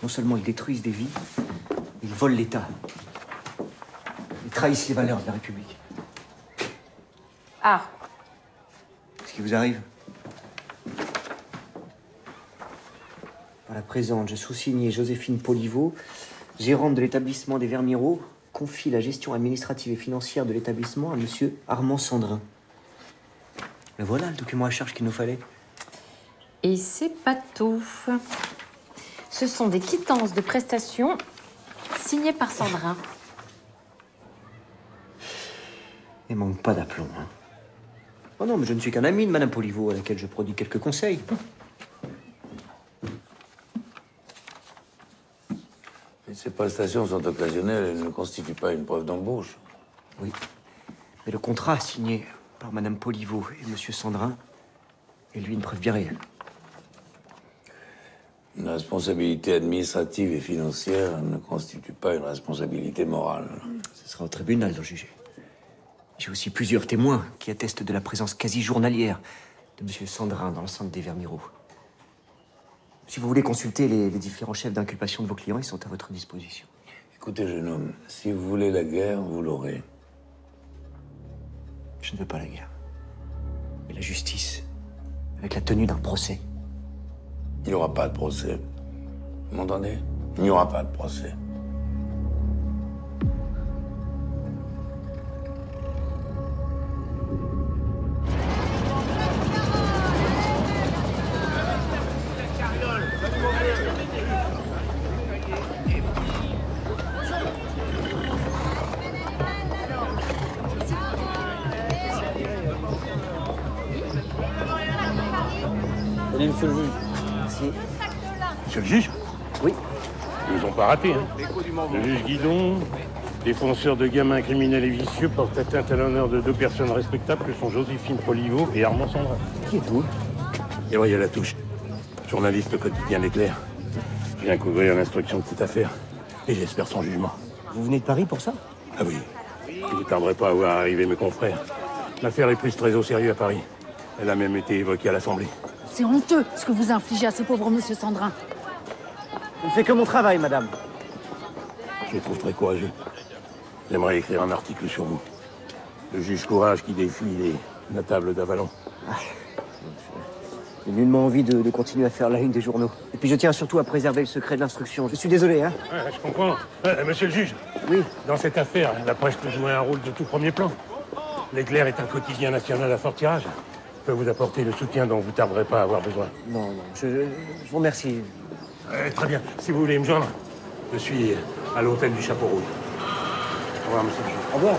Non seulement ils détruisent des vies, ils volent l'État. Ils trahissent les valeurs de la République. Ah. Qu'est-ce qui vous arrive? Par la présente, je sous-signe Joséphine Poliveau, gérante de l'établissement des Vermiro, confie la gestion administrative et financière de l'établissement à monsieur Armand Sandrin. Le voilà, le document à charge qu'il nous fallait. Et c'est pas tout. Ce sont des quittances de prestations signé par Sandrin. Et manque pas d'aplomb, hein. Oh non, mais je ne suis qu'un ami de Madame Poliveau, à laquelle je produis quelques conseils. Mais ces prestations sont occasionnelles, elles ne constituent pas une preuve d'embauche. Oui. Mais le contrat signé par Madame Poliveau et Monsieur Sandrin est, lui, une preuve bien réelle. Une responsabilité administrative et financière ne constitue pas une responsabilité morale. Ce sera au tribunal d'en juger. J'ai aussi plusieurs témoins qui attestent de la présence quasi journalière de Monsieur Sandrin dans le centre des Vermiro. Si vous voulez consulter les différents chefs d'inculpation de vos clients, ils sont à votre disposition. Écoutez, jeune homme, si vous voulez la guerre, vous l'aurez. Je ne veux pas la guerre. Mais la justice, avec la tenue d'un procès. Il n'y aura pas de procès. Vous m'entendez? Il n'y aura pas de procès. Salut, monsieur le juge. Merci. Monsieur le juge? Oui. Ils nous ont pas raté, hein. Le juge Guidon, défenseur de gamins criminels et vicieux, porte atteinte à l'honneur de 2 personnes respectables que sont Joséphine Poliveau et Armand Sandrin. Qui êtes-vous? Gabriel Latouche, journaliste au quotidien L'Éclair. Je viens couvrir l'instruction de cette affaire et j'espère son jugement. Vous venez de Paris pour ça? Ah oui. Je ne tarderai pas à voir arriver mes confrères. L'affaire est prise très au sérieux à Paris. Elle a même été évoquée à l'Assemblée. C'est honteux ce que vous infligez à ce pauvre monsieur Sandrin. Je ne fais que mon travail, madame. Je le trouve très courageux. J'aimerais écrire un article sur vous. Le juge Courage qui défie les notables d'Avalon. J'ai nullement envie de continuer à faire la une des journaux. Et puis je tiens surtout à préserver le secret de l'instruction. Je suis désolé, hein. Ouais, je comprends. Monsieur le juge. Oui. Dans cette affaire, la presse peut jouer un rôle de tout premier plan. L'Éclair est un quotidien national à fort tirage. Je peux vous apporter le soutien dont vous ne tarderez pas à avoir besoin. Non, non, je vous remercie. Très bien. Si vous voulez me joindre, je suis à l'hôtel du Chapeau Rouge. Au revoir, monsieur le juge. Au revoir.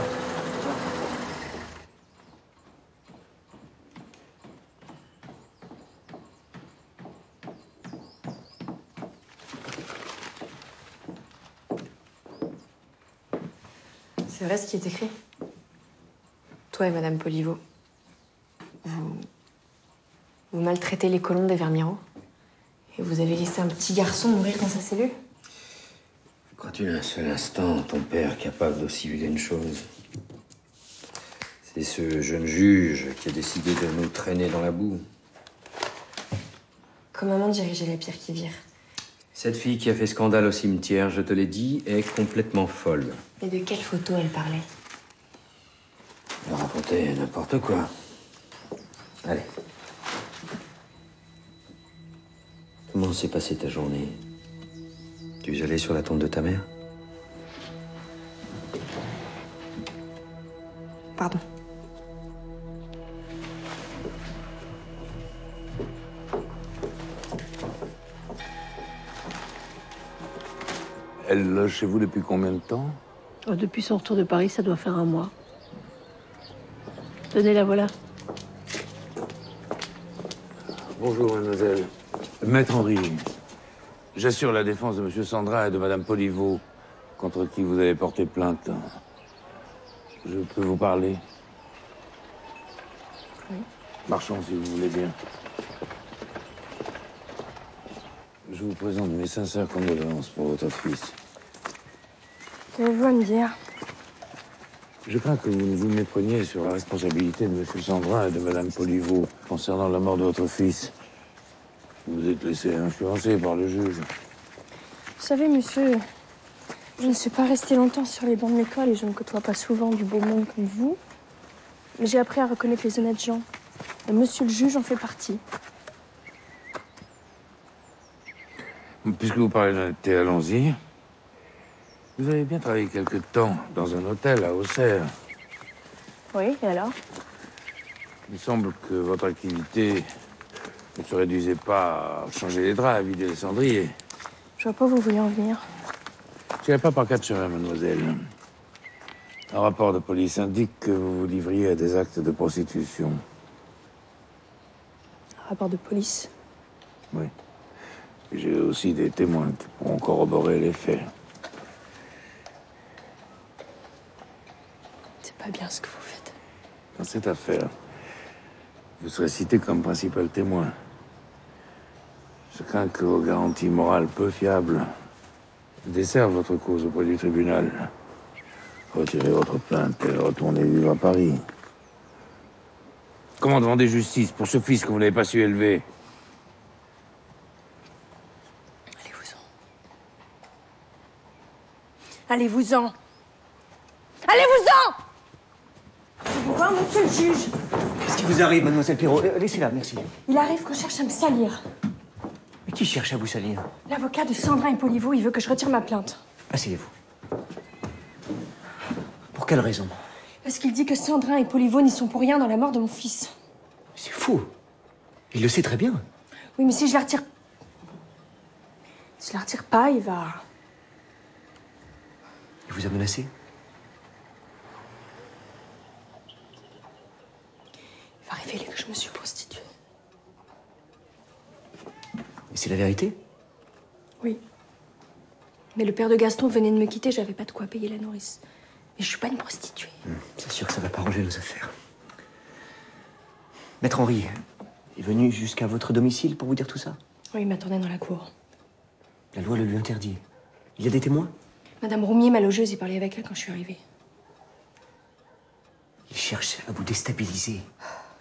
C'est vrai ce qui est écrit. Toi et Madame Poliveau, vous maltraitez les colons des Vermiro et vous avez laissé un petit garçon mourir dans sa cellule. Crois-tu un seul instant ton père capable d'aussi vilaine chose? C'est ce jeune juge qui a décidé de nous traîner dans la boue. Comme maman dirigeait la pierre qui vire. Cette fille qui a fait scandale au cimetière, je te l'ai dit, est complètement folle. Et de quelle photo elle parlait? Elle racontait n'importe quoi. Allez. Comment s'est passée ta journée? Tu es allé sur la tombe de ta mère? Pardon. Elle loge chez vous depuis combien de temps? Depuis son retour de Paris, ça doit faire un mois. Tenez, la voilà. Bonjour, mademoiselle. Maître Henri, j'assure la défense de M. Sandrin et de Mme Poliveau, contre qui vous avez porté plainte. Je peux vous parler? Oui. Marchons, si vous voulez bien. Je vous présente mes sincères condoléances pour votre fils. Qu'avez-vous à me dire? Je crains que vous ne vous mépreniez sur la responsabilité de M. Sandrin et de Mme Poliveau concernant la mort de votre fils. Vous vous êtes laissé influencer par le juge. Vous savez, monsieur, je ne suis pas restée longtemps sur les bancs de l'école et je ne côtoie pas souvent du beau monde comme vous. Mais j'ai appris à reconnaître les honnêtes gens. Et monsieur le juge en fait partie. Puisque vous parlez d'honnêteté, allons-y. Vous avez bien travaillé quelque temps dans un hôtel à Auxerre. Oui, et alors? Il me semble que votre activité ne se réduisait pas à changer les draps, à vider les cendriers. Je vois pas où vous voulez en venir. Tirez pas par quatre chemins, mademoiselle. Un rapport de police indique que vous vous livriez à des actes de prostitution. Un rapport de police? Oui. J'ai aussi des témoins qui pourront corroborer les faits. C'est pas bien ce que vous faites. Dans cette affaire, vous serez cité comme principal témoin. Je crains que vos garanties morales peu fiables desservent votre cause auprès du tribunal. Retirez votre plainte et retournez vivre à Paris. Comment demander justice pour ce fils que vous n'avez pas su élever? Allez-vous-en. Allez-vous-en! Je vais vous voir, monsieur le juge. Qu'est-ce qui vous arrive, mademoiselle Perrault? Laissez-la, merci. Il arrive qu'on cherche à me salir. Mais qui cherche à vous salir? L'avocat de Sandrin et Poliveau, il veut que je retire ma plainte. Asseyez-vous. Pour quelle raison? Parce qu'il dit que Sandrin et Poliveau n'y sont pour rien dans la mort de mon fils. C'est fou. Il le sait très bien. Oui, mais si je la retire... Si je la retire pas, il va... Il vous a menacé? Il va révéler que je me suis prostituée. Et c'est la vérité? Oui. Mais le père de Gaston venait de me quitter, j'avais pas de quoi payer la nourrice. Mais je suis pas une prostituée. C'est sûr que ça va pas arranger nos affaires. Maître Henri est venu jusqu'à votre domicile pour vous dire tout ça? Oui, il m'attendait dans la cour. La loi le lui interdit. Il y a des témoins? Madame Roumier, ma logeuse, il parlait avec elle quand je suis arrivée. Il cherche à vous déstabiliser.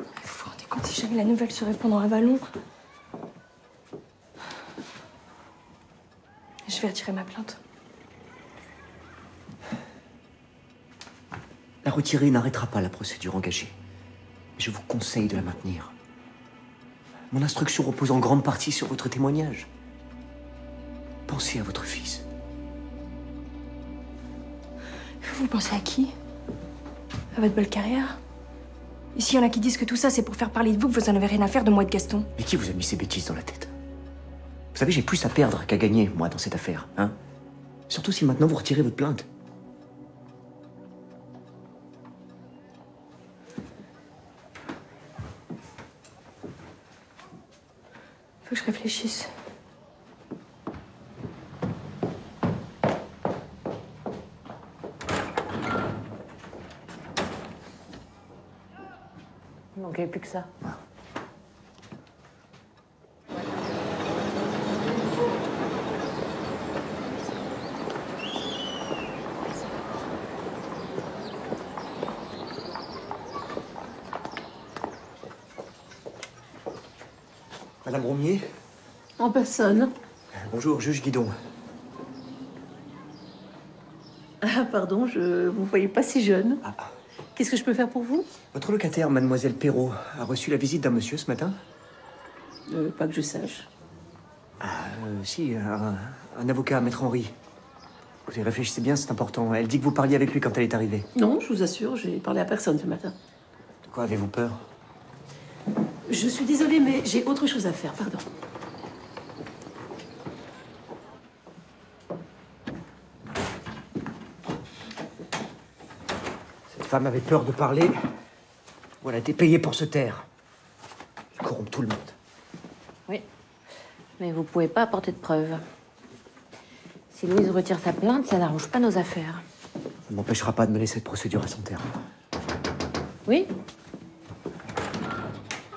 Vous vous rendez compte, si jamais la nouvelle se répand dans Avalon... Je vais retirer ma plainte. La retirer n'arrêtera pas la procédure engagée. Je vous conseille de la maintenir. Mon instruction repose en grande partie sur votre témoignage. Pensez à votre fils. Vous pensez à qui? À votre belle carrière? Ici, il y en a qui disent que tout ça, c'est pour faire parler de vous, que vous en avez rien à faire de moi et de Gaston. Mais qui vous a mis ces bêtises dans la tête? Vous savez, j'ai plus à perdre qu'à gagner, moi, dans cette affaire, hein? Surtout si maintenant vous retirez votre plainte. Faut que je réfléchisse. Il manquait plus que ça. Madame Roumier? En personne. Bonjour, juge Guidon. Ah, pardon, je vous voyais pas si jeune. Qu'est-ce que je peux faire pour vous? Votre locataire, mademoiselle Perrault, a reçu la visite d'un monsieur ce matin? Pas que je sache. Si, un avocat, maître Henri. Écoutez, réfléchissez bien, c'est important. Elle dit que vous parliez avec lui quand elle est arrivée. Non, je vous assure, j'ai parlé à personne ce matin. De quoi avez-vous peur? Je suis désolée, mais j'ai autre chose à faire, pardon. Cette femme avait peur de parler. Ou elle a été payée pour se taire. Elle corrompt tout le monde. Oui. Mais vous pouvez pas apporter de preuves. Si Louise retire sa plainte, ça n'arrange pas nos affaires. Ça ne m'empêchera pas de mener cette procédure à son terme. Oui?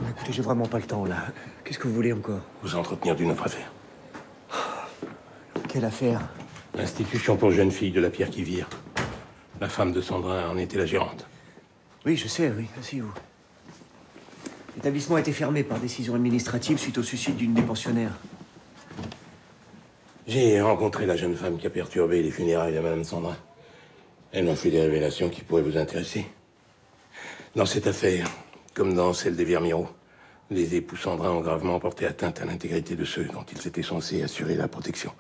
Écoutez, j'ai vraiment pas le temps, là. Qu'est-ce que vous voulez encore? Vous entretenir d'une autre affaire. Quelle affaire? L'institution pour jeunes filles de la Pierre qui vire. La femme de Sandrin en était la gérante. Oui, je sais, oui. Asseyez-vous. L'établissement a été fermé par décision administrative suite au suicide d'une des pensionnaires. J'ai rencontré la jeune femme qui a perturbé les funérailles de Madame Sandrin. Elle m'a fait des révélations qui pourraient vous intéresser. Dans cette affaire, comme dans celle des Vermiro, les époux Sandrin ont gravement porté atteinte à l'intégrité de ceux dont ils étaient censés assurer la protection.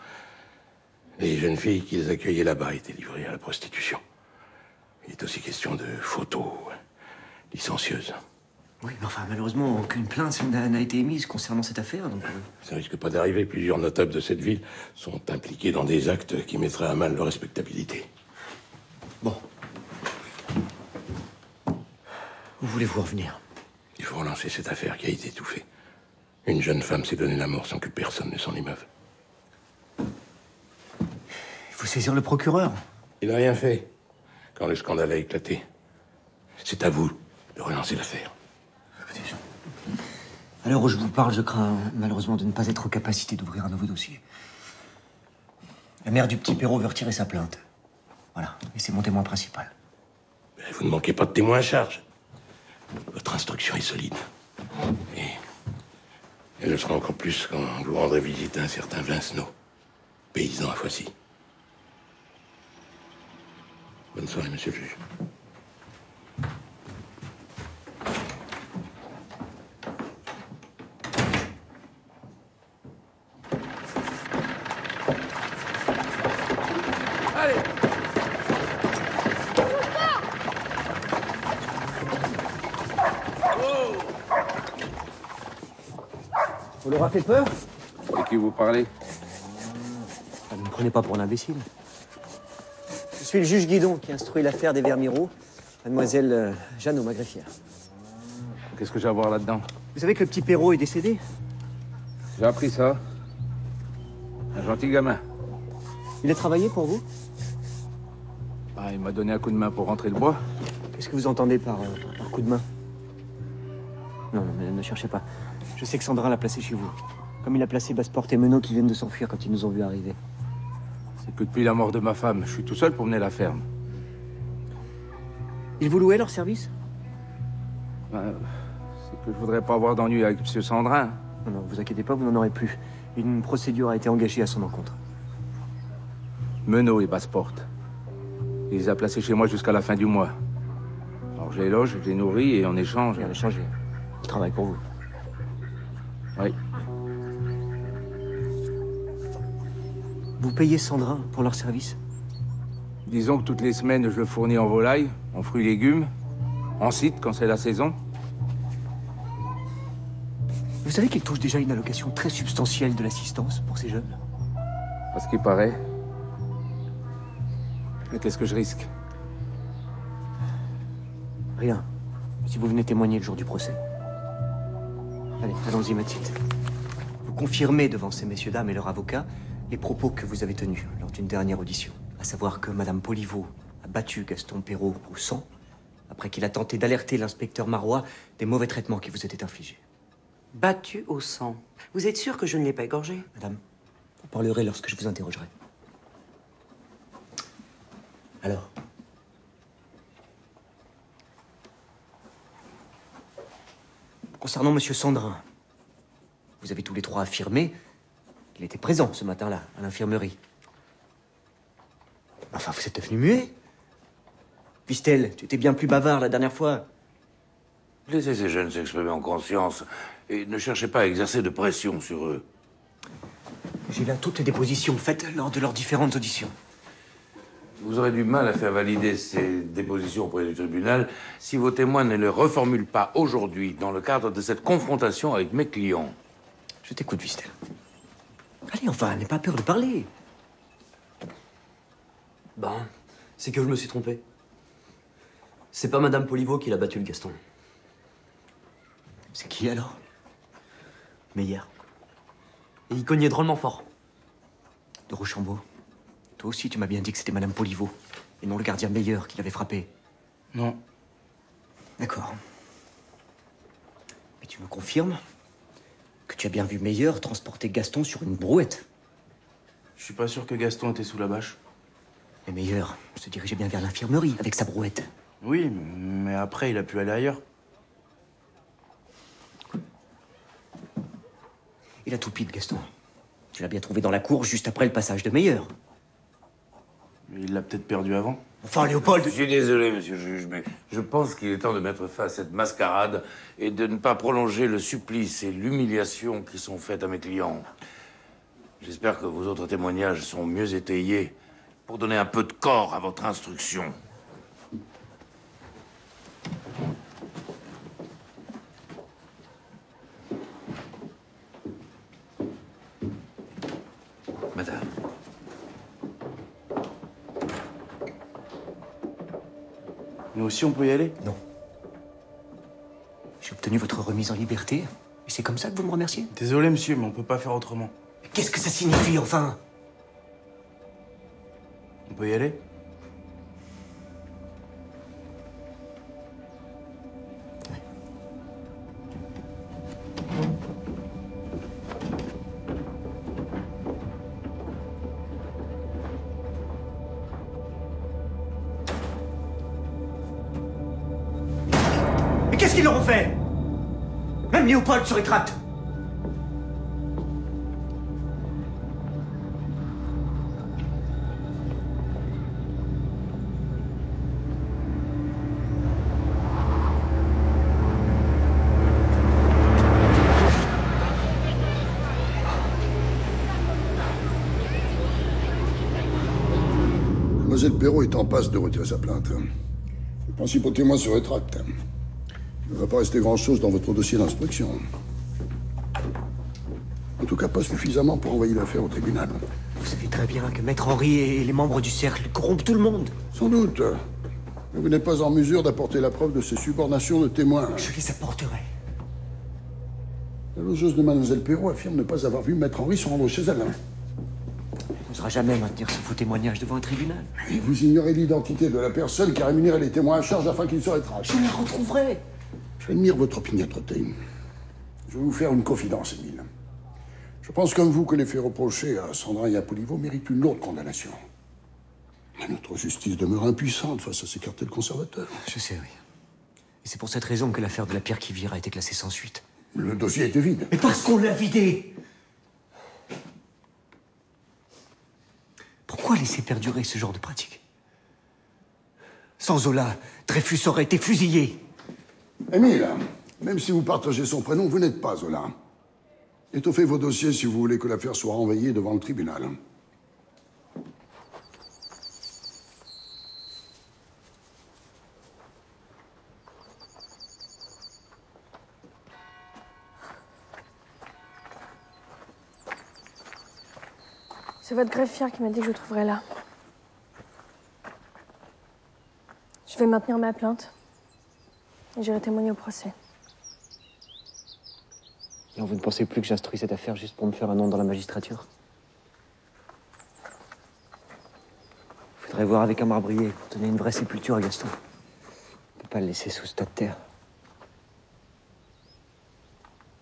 Les jeunes filles qu'ils accueillaient là-bas étaient livrées à la prostitution. Il est aussi question de photos licencieuses. Oui, mais enfin, malheureusement, aucune plainte n'a été émise concernant cette affaire, donc... Ça risque pas d'arriver. Plusieurs notables de cette ville sont impliqués dans des actes qui mettraient à mal leur respectabilité. Bon. Où voulez-vous revenir? Il faut relancer cette affaire qui a été étouffée. Une jeune femme s'est donné la mort sans que personne ne s'en émeuve. Il faut saisir le procureur. Il n'a rien fait quand le scandale a éclaté. C'est à vous de relancer l'affaire. À l'heure où je vous parle, je crains malheureusement de ne pas être en capacité d'ouvrir un nouveau dossier. La mère du petit Perrault veut retirer sa plainte. Voilà, et c'est mon témoin principal. Mais vous ne manquez pas de témoins à charge. Votre instruction est solide. Et elle le sera encore plus quand vous rendrez visite à un certain Vincenot, paysan à Foissy. Bonne soirée, monsieur le juge. On leur a fait peur? De qui vous parlez? Ne me prenez pas pour un imbécile. Je suis le juge Guidon qui instruit l'affaire des Vermiro, mademoiselle Jeannot, ma greffière. Qu'est-ce que j'ai à voir là-dedans? Vous savez que le petit Perrault est décédé? J'ai appris ça. Un gentil gamin. Il a travaillé pour vous? Ah, il m'a donné un coup de main pour rentrer le bois. Qu'est-ce que vous entendez par coup de main? Non, non, mais ne cherchez pas. Je sais que Sandrin l'a placé chez vous. Comme il a placé Basseporte et Menot qui viennent de s'enfuir quand ils nous ont vus arriver. C'est que depuis la mort de ma femme, je suis tout seul pour mener la ferme. Ils vous louaient leur service? C'est que je voudrais pas avoir d'ennui avec M. Sandrin. Non, non, vous inquiétez pas, vous n'en aurez plus. Une procédure a été engagée à son encontre. Menot et Basseporte. Il les a placés chez moi jusqu'à la fin du mois. Alors je les loge, je les nourris et en échange... Et en échange, ils travaillent pour vous. Oui. Vous payez Sandrin pour leur service? Disons que toutes les semaines, je le fournis en volaille, en fruits et légumes, en site quand c'est la saison. Vous savez qu'il touche déjà une allocation très substantielle de l'assistance pour ces jeunes? À ce qui paraît. Mais qu'est-ce que je risque? Rien. Si vous venez témoigner le jour du procès. Allez, allons-y, Mathilde. Vous confirmez devant ces messieurs-dames et leurs avocats les propos que vous avez tenus lors d'une dernière audition. À savoir que Madame Poliveau a battu Gaston Perrault au sang après qu'il a tenté d'alerter l'inspecteur Marois des mauvais traitements qui vous étaient infligés. Battu au sang. Vous êtes sûr que je ne l'ai pas égorgé? Madame, vous parlerez lorsque je vous interrogerai. Alors? Concernant Monsieur Sandrin, vous avez tous les trois affirmé qu'il était présent ce matin-là, à l'infirmerie. Enfin, vous êtes devenu muet. Pistel, tu étais bien plus bavard la dernière fois. Laissez ces jeunes s'exprimer en conscience et ne cherchez pas à exercer de pression sur eux. J'ai là toutes les dépositions faites lors de leurs différentes auditions. Vous aurez du mal à faire valider ces dépositions auprès du tribunal si vos témoins ne les reformulent pas aujourd'hui dans le cadre de cette confrontation avec mes clients. Je t'écoute, Vistel. Allez, enfin, n'aie pas peur de parler. Ben, c'est que je me suis trompé. C'est pas Madame Poliveau qui l'a battu le Gaston. C'est qui alors? Meyer. Et il cognait drôlement fort. De Rochambeau, toi aussi tu m'as bien dit que c'était Madame Poliveau, et non le gardien Meyer qui l'avait frappé. Non. D'accord. Mais tu me confirmes que tu as bien vu Meyer transporter Gaston sur une brouette? Je suis pas sûr que Gaston était sous la bâche. Mais Meyer se dirigeait bien vers l'infirmerie avec sa brouette. Oui, mais après, il a pu aller ailleurs. Et la toupie de Gaston? Tu l'as bien trouvé dans la cour juste après le passage de Meyer. Mais il l'a peut-être perdu avant. Enfin, Léopold... Je suis désolé, monsieur le juge, mais je pense qu'il est temps de mettre fin à cette mascarade et de ne pas prolonger le supplice et l'humiliation qui sont faites à mes clients. J'espère que vos autres témoignages sont mieux étayés pour donner un peu de corps à votre instruction. Nous aussi, on peut y aller? Non. J'ai obtenu votre remise en liberté, et c'est comme ça que vous me remerciez? Désolé, monsieur, mais on peut pas faire autrement. Qu'est-ce que ça signifie, enfin? On peut y aller? Mais qu'est-ce qu'ils leur ont fait? Même Léopold se rétracte. Mademoiselle Perrault est en passe de retirer sa plainte. Les principaux témoins se rétractent. Il ne va pas rester grand-chose dans votre dossier d'instruction. En tout cas, pas suffisamment pour envoyer l'affaire au tribunal. Vous savez très bien que Maître Henri et les membres du cercle corrompent tout le monde. Sans doute. Mais vous n'êtes pas en mesure d'apporter la preuve de ces subornations de témoins. Je les apporterai. La logeuse de Mademoiselle Perrault affirme ne pas avoir vu Maître Henri se rendre chez elle. Elle n'osera jamais maintenir ce faux témoignage devant un tribunal. Et vous ignorez l'identité de la personne qui a rémunéré les témoins à charge afin qu'ils se rétractent. Je la retrouverai. J'admire votre opiniâtreté. Je vais vous faire une confidence, Émile. Je pense comme vous que les faits reprochés à Sandrin et à Poliveau méritent une lourde condamnation. Mais notre justice demeure impuissante face à ces cartels conservateurs. Je sais, oui. Et c'est pour cette raison que l'affaire de la pierre qui vire a été classée sans suite. Le dossier était vide. Mais parce qu'on l'a vidé! Pourquoi laisser perdurer ce genre de pratique? Sans Zola, Dreyfus aurait été fusillé. Émile, même si vous partagez son prénom, vous n'êtes pas Zola. Étoffez vos dossiers si vous voulez que l'affaire soit renvoyée devant le tribunal. C'est votre greffière qui m'a dit que je trouverais là. Je vais maintenir ma plainte. Et j'irai témoigner au procès. Et vous ne pensez plus que j'instruis cette affaire juste pour me faire un nom dans la magistrature? Il faudrait voir avec un marbrier pour donner une vraie sépulture à Gaston. On ne peut pas le laisser sous ce tas de terre.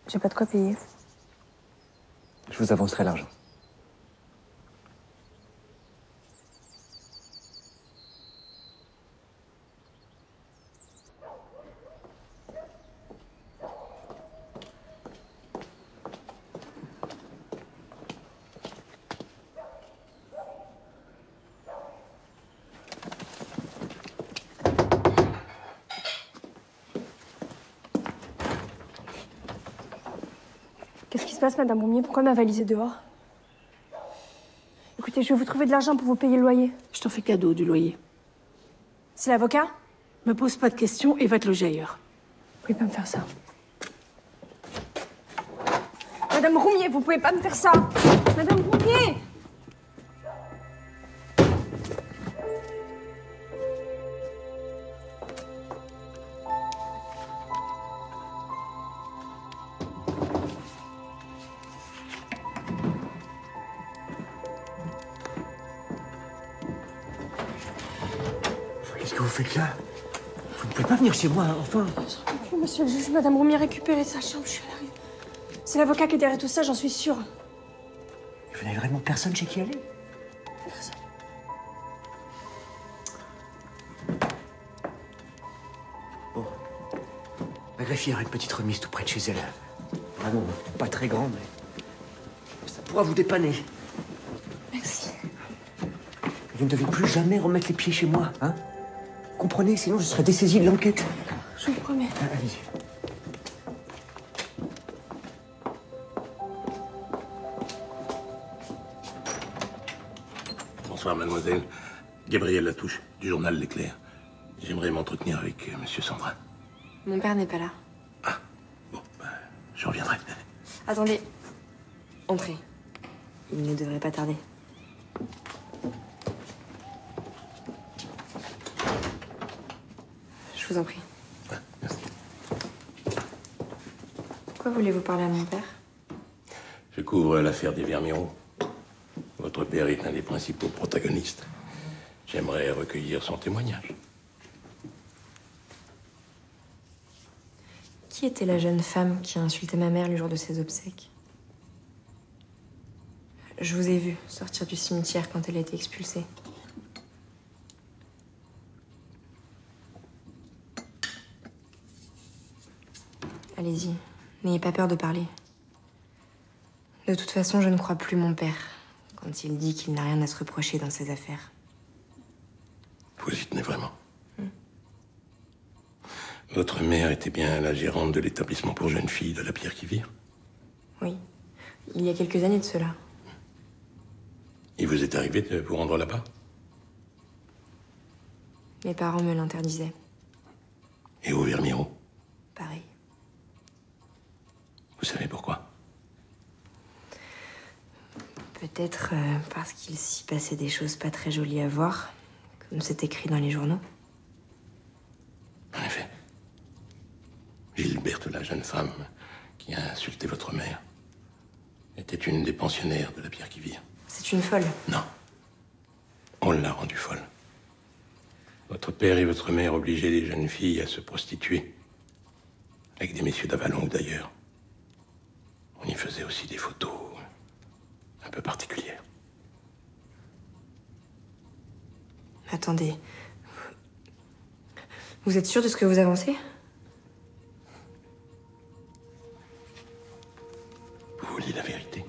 J'ai pas de quoi payer. Je vous avancerai l'argent. Qu'est-ce qui se passe, Madame Roumier? Pourquoi m'avaliser dehors? Écoutez, je vais vous trouver de l'argent pour vous payer le loyer. Je t'en fais cadeau du loyer. C'est l'avocat? Me pose pas de questions et va te loger ailleurs. Vous pouvez pas me faire ça. Madame Roumier, vous pouvez pas me faire ça! Madame Roumier! Qu'est-ce que vous faites là? Vous ne pouvez pas venir chez moi, hein, enfin. Monsieur le juge, Madame Roumier, récupérez sa chambre, je suis à la rue. C'est l'avocat qui est derrière tout ça, j'en suis sûre. Vous n'avez vraiment personne chez qui aller? Personne. Bon. La greffière a une petite remise tout près de chez elle. Vraiment, pas très grande, mais ça pourra vous dépanner. Merci. Vous ne devez plus jamais remettre les pieds chez moi, hein? Comprenez, sinon je serai dessaisi de l'enquête. Je vous promets. Allez-y. Bonsoir, mademoiselle. Gabriel Latouche, du journal L'Éclair. J'aimerais m'entretenir avec monsieur Sandrin. Mon père n'est pas là. Je reviendrai. Attendez. Entrez. Il ne devrait pas tarder. Je vous en prie. Pourquoi voulez-vous parler à mon père? Je couvre l'affaire des Vermiro. Votre père est un des principaux protagonistes. J'aimerais recueillir son témoignage. Qui était la jeune femme qui a insulté ma mère le jour de ses obsèques? Je vous ai vu sortir du cimetière quand elle a été expulsée. Allez-y, n'ayez pas peur de parler. De toute façon, je ne crois plus mon père quand il dit qu'il n'a rien à se reprocher dans ses affaires. Vous y tenez vraiment? Votre mère était bien la gérante de l'établissement pour jeunes filles de la Pierre-qui-Vire? Oui, il y a quelques années de cela. Il vous est arrivé de vous rendre là-bas? Mes parents me l'interdisaient. Et au Vermiro? Pareil. Vous savez pourquoi? Peut-être parce qu'il s'y passait des choses pas très jolies à voir, comme c'est écrit dans les journaux. En effet. Gilberte, la jeune femme qui a insulté votre mère, était une des pensionnaires de la Pierre-qui-Vire. C'est une folle. Non. On l'a rendue folle. Votre père et votre mère obligeaient les jeunes filles à se prostituer. Avec des messieurs d'Avalon ou d'ailleurs. On y faisait aussi des photos un peu particulières. Attendez. Vous êtes sûr de ce que vous avancez? Vous vouliez la vérité?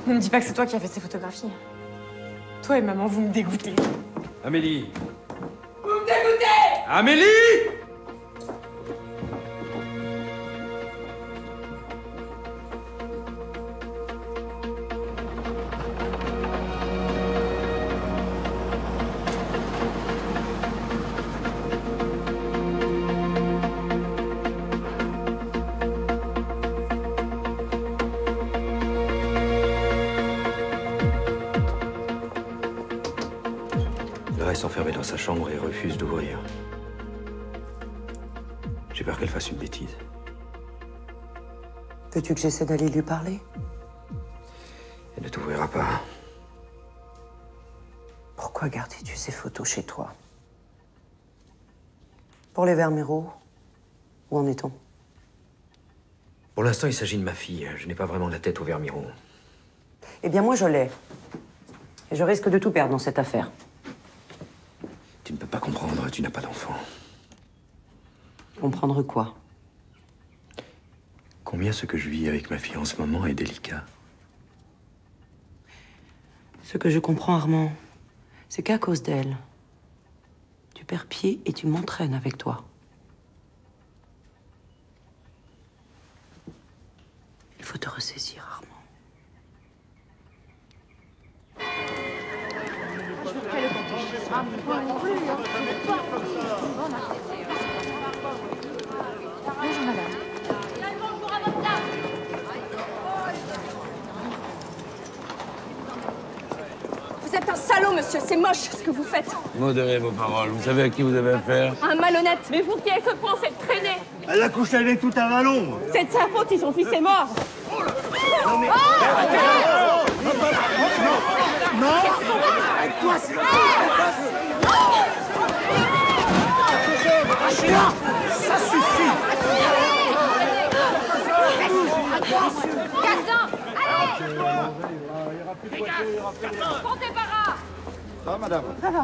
Ne me dis pas que c'est toi qui as fait ces photographies. Toi et maman, vous me dégoûtez. Amélie! Vous me dégoûtez! Amélie! Elle reste enfermée dans sa chambre et refuse d'ouvrir. J'ai peur qu'elle fasse une bêtise. Veux-tu que j'essaie d'aller lui parler? Elle ne t'ouvrira pas. Pourquoi gardais-tu ces photos chez toi? Pour les Vermiro, où en est-on? Pour l'instant, il s'agit de ma fille. Je n'ai pas vraiment la tête au Vermiro. Eh bien, moi, je l'ai. Et je risque de tout perdre dans cette affaire. Tu ne peux pas comprendre, tu n'as pas d'enfant. Comprendre quoi? Combien ce que je vis avec ma fille en ce moment est délicat. Ce que je comprends, Armand, c'est qu'à cause d'elle, tu perds pied et tu m'entraînes avec toi. Il faut te ressaisir, Armand. Bonjour, madame. Vous êtes un salaud, monsieur. C'est moche ce que vous faites. Modérez vos paroles. Vous savez à qui vous avez affaire? Un malhonnête. Mais pour qui elle se prend cette traînée? Elle a couché avec tout un vallon. C'est de sa faute si son fils est mort. Non, toi, c'est... Ça suffit. Gaston, allez! Comptez para! Ça va, madame? Ça va.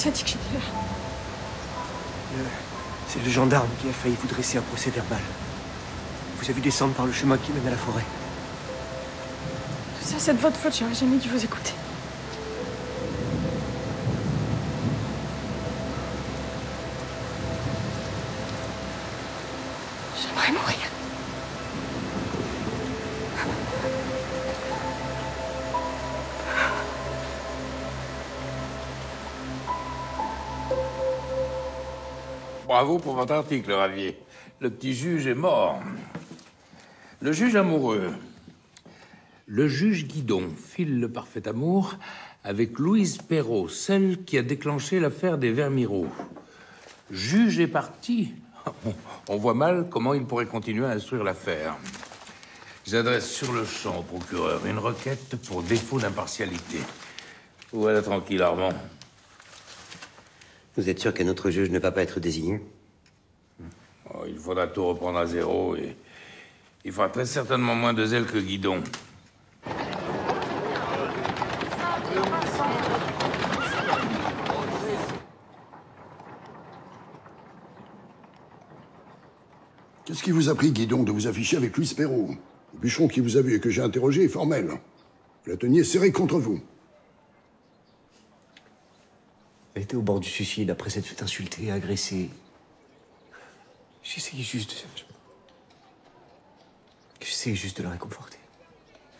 vous a dit que j'étais là? C'est le gendarme qui a failli vous dresser un procès verbal. Vous a vu descendre par le chemin qui mène à la forêt. Tout ça, c'est de votre faute, j'aurais jamais dû vous écouter. J'aimerais mourir. Bravo pour votre article, Ravier. Le petit juge est mort. Le juge amoureux. Le juge Guidon file le parfait amour avec Louise Perrault, celle qui a déclenché l'affaire des Vermiraux. Juge est parti. On voit mal comment il pourrait continuer à instruire l'affaire. J'adresse sur le champ au procureur une requête pour défaut d'impartialité. Voilà, tranquille, Armand. Vous êtes sûr qu'un autre juge ne va pas être désigné? Oh, il faudra tout reprendre à zéro et il faudra très certainement moins de zèle que Guidon. Qu'est-ce qui vous a pris, Guidon, de vous afficher avec Louise Perrault? Le bûcheron qui vous a vu et que j'ai interrogé est formel. Vous la teniez serrée contre vous. Elle était au bord du suicide après s'être fait insulter et agresser. J'essayais juste de la réconforter.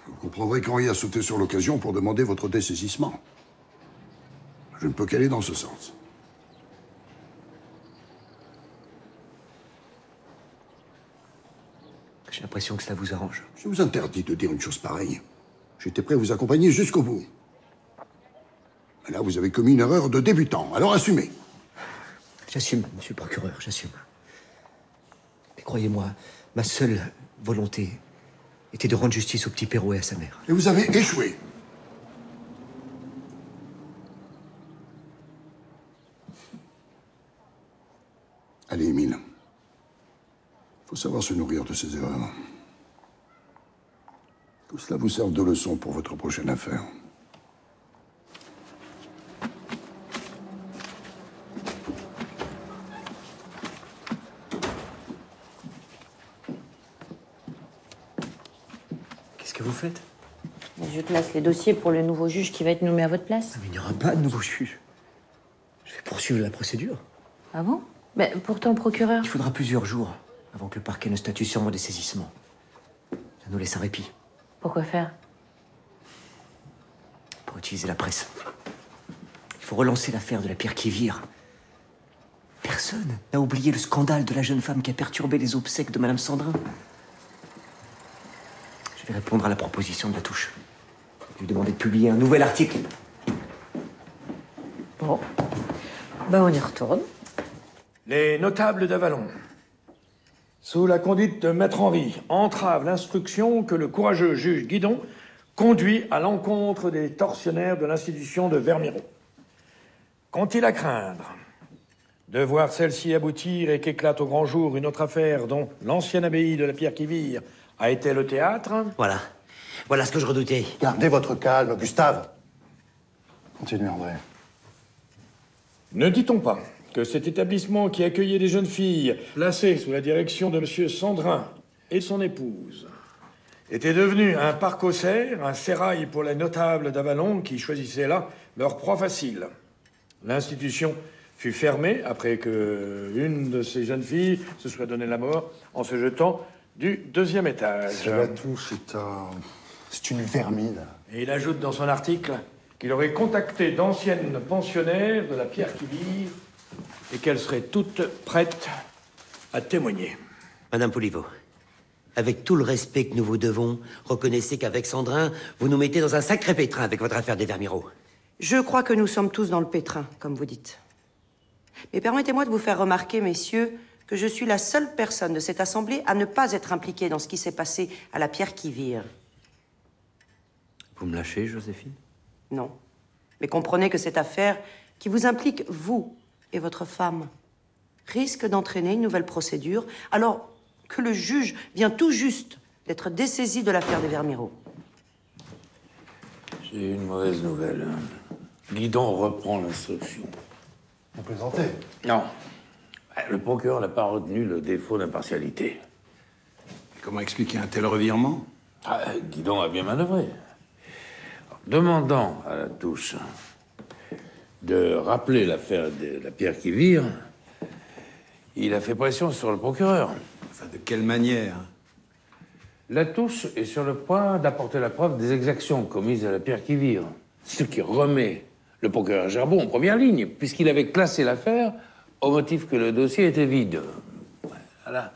Vous comprendrez qu'Henri a sauté sur l'occasion pour demander votre dessaisissement. Je ne peux qu'aller dans ce sens. J'ai l'impression que cela vous arrange. Je vous interdis de dire une chose pareille. J'étais prêt à vous accompagner jusqu'au bout. Mais là, vous avez commis une erreur de débutant, alors assumez. J'assume, monsieur le procureur, j'assume. Mais croyez-moi, ma seule volonté était de rendre justice au petit Perrault et à sa mère. Et vous avez échoué. Allez, Émile. Il faut savoir se nourrir de ses erreurs. Que cela vous serve de leçon pour votre prochaine affaire. Qu'est-ce que vous faites? Je classe les dossiers pour le nouveau juge qui va être nommé à votre place. Mais il n'y aura pas de nouveau juge. Je vais poursuivre la procédure. Ah bon? Mais pourtant, procureur... Il faudra plusieurs jours avant que le parquet ne statue sur mon dessaisissement. Ça nous laisse un répit. Pourquoi faire? Pour utiliser la presse. Il faut relancer l'affaire de la pierre qui vire. Personne n'a oublié le scandale de la jeune femme qui a perturbé les obsèques de Madame Sandrin. Je vais répondre à la proposition de la touche. Je vais lui demander de publier un nouvel article. Bon. Ben, on y retourne. Les notables d'Avalon, sous la conduite de Maître Henri, entravent l'instruction que le courageux juge Guidon conduit à l'encontre des tortionnaires de l'institution de Vermiraux. Qu'ont-ils à craindre de voir celle-ci aboutir et qu'éclate au grand jour une autre affaire dont l'ancienne abbaye de la Pierre qui vire a été le théâtre? Voilà. Voilà ce que je redoutais. Gardez votre calme, Gustave. Continuez, André. Ne dit-on pas que cet établissement qui accueillait des jeunes filles placées sous la direction de M. Sandrin et son épouse était devenu un parc aux cerfs, un sérail pour les notables d'Avalon qui choisissaient là leur proie facile? L'institution fut fermée après que une de ces jeunes filles se soit donné la mort en se jetant du deuxième étage. C'est la touche, c'est une vermine. Et il ajoute dans son article qu'il aurait contacté d'anciennes pensionnaires de la Pierre qui vire et qu'elles seraient toutes prêtes à témoigner. Madame Poliveau, avec tout le respect que nous vous devons, reconnaissez qu'avec Sandrin, vous nous mettez dans un sacré pétrin avec votre affaire des Vermiraux. Je crois que nous sommes tous dans le pétrin, comme vous dites. Mais permettez-moi de vous faire remarquer, messieurs, que je suis la seule personne de cette assemblée à ne pas être impliquée dans ce qui s'est passé à la Pierre qui vire. Vous me lâchez, Joséphine? Non. Mais comprenez que cette affaire, qui vous implique, vous et votre femme, risque d'entraîner une nouvelle procédure, alors que le juge vient tout juste d'être dessaisi de l'affaire des Vermiraux. J'ai une mauvaise nouvelle. Guidon reprend l'instruction. Vous plaisantez? Non. Le procureur n'a pas retenu le défaut d'impartialité. Comment expliquer un tel revirement? Guidon a bien manœuvré. Demandant à Latouche de rappeler l'affaire de la pierre qui vire, il a fait pression sur le procureur. Enfin, de quelle manière? Latouche est sur le point d'apporter la preuve des exactions commises à la pierre qui vire, ce qui remet le procureur Gerbeau en première ligne, puisqu'il avait classé l'affaire au motif que le dossier était vide. Voilà.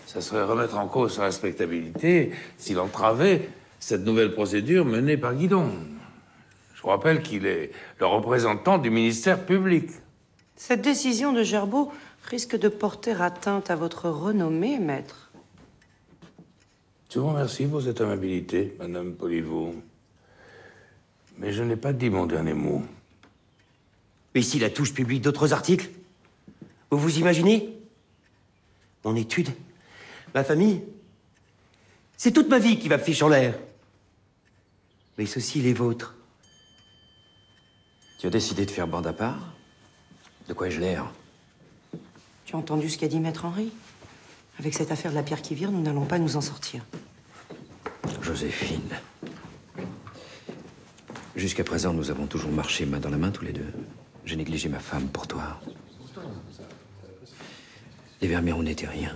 Ça serait remettre en cause sa respectabilité s'il entravait cette nouvelle procédure menée par Guidon. Je vous rappelle qu'il est le représentant du ministère public. Cette décision de Gerbeau risque de porter atteinte à votre renommée, maître. Je vous remercie pour cette amabilité, Madame Poliveau. Mais je n'ai pas dit mon dernier mot. Mais si Latouche publie d'autres articles, vous vous imaginez? Mon étude, ma famille, c'est toute ma vie qui va fiche en l'air. Mais ceci, les vôtres. Tu as décidé de faire bande à part? De quoi ai-je l'air? Tu as entendu ce qu'a dit Maître Henri? Avec cette affaire de la pierre qui vire, nous n'allons pas nous en sortir. Joséphine. Jusqu'à présent, nous avons toujours marché main dans la main tous les deux. J'ai négligé ma femme pour toi. Les Vermeerou n'étaient rien.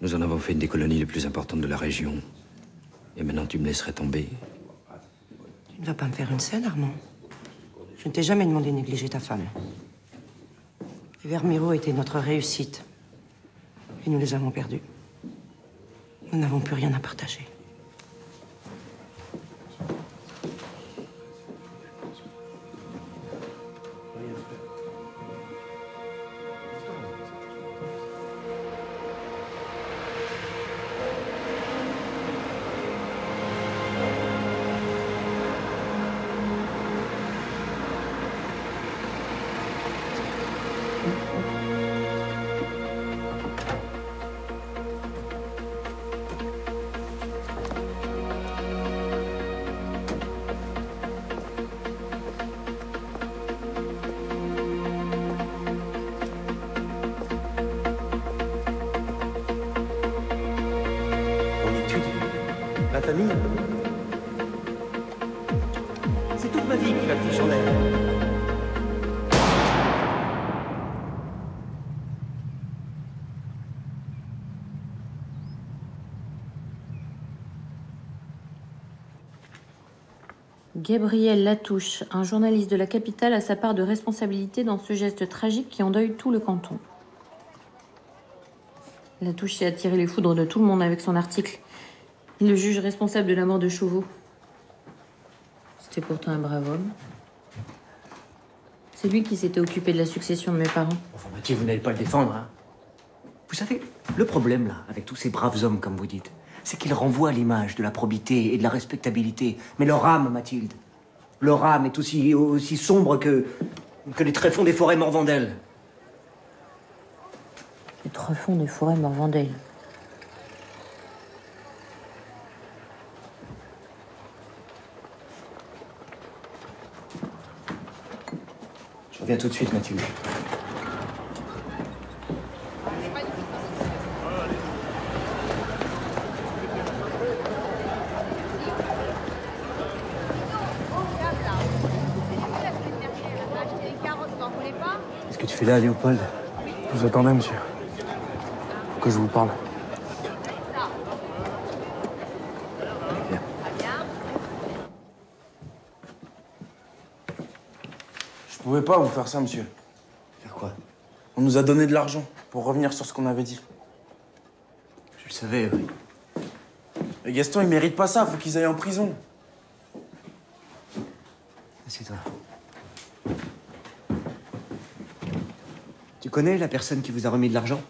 Nous en avons fait une des colonies les plus importantes de la région. Et maintenant, tu me laisserais tomber? Tu ne vas pas me faire une scène, Armand. Je ne t'ai jamais demandé de négliger ta femme. Les Vermeerou étaient notre réussite. Et nous les avons perdus. Nous n'avons plus rien à partager. Ma famille, c'est toute ma vie qui va fiche en l'air. Gabriel Latouche, un journaliste de la capitale, a sa part de responsabilité dans ce geste tragique qui endeuille tout le canton. Latouche a attiré les foudres de tout le monde avec son article. Il le juge responsable de la mort de Chauveau. C'était pourtant un brave homme. C'est lui qui s'était occupé de la succession de mes parents. Enfin, Mathieu, vous n'allez pas le défendre, hein. Vous savez, le problème, là, avec tous ces braves hommes, comme vous dites, c'est qu'ils renvoient l'image de la probité et de la respectabilité. Mais leur âme, Mathilde, leur âme est aussi sombre que les tréfonds des forêts Morvandel. Les tréfonds des forêts Morvandel. Je reviens tout de suite, Mathilde. Qu'est-ce que tu fais là, Léopold? Je vous attendais, monsieur. Faut que je vous parle. Viens. Je pouvais pas vous faire ça, monsieur. Faire quoi? On nous a donné de l'argent pour revenir sur ce qu'on avait dit. Je le savais, oui. Et Gaston, il mérite pas ça, faut qu'ils aillent en prison. Assieds-toi. Tu connais la personne qui vous a remis de l'argent?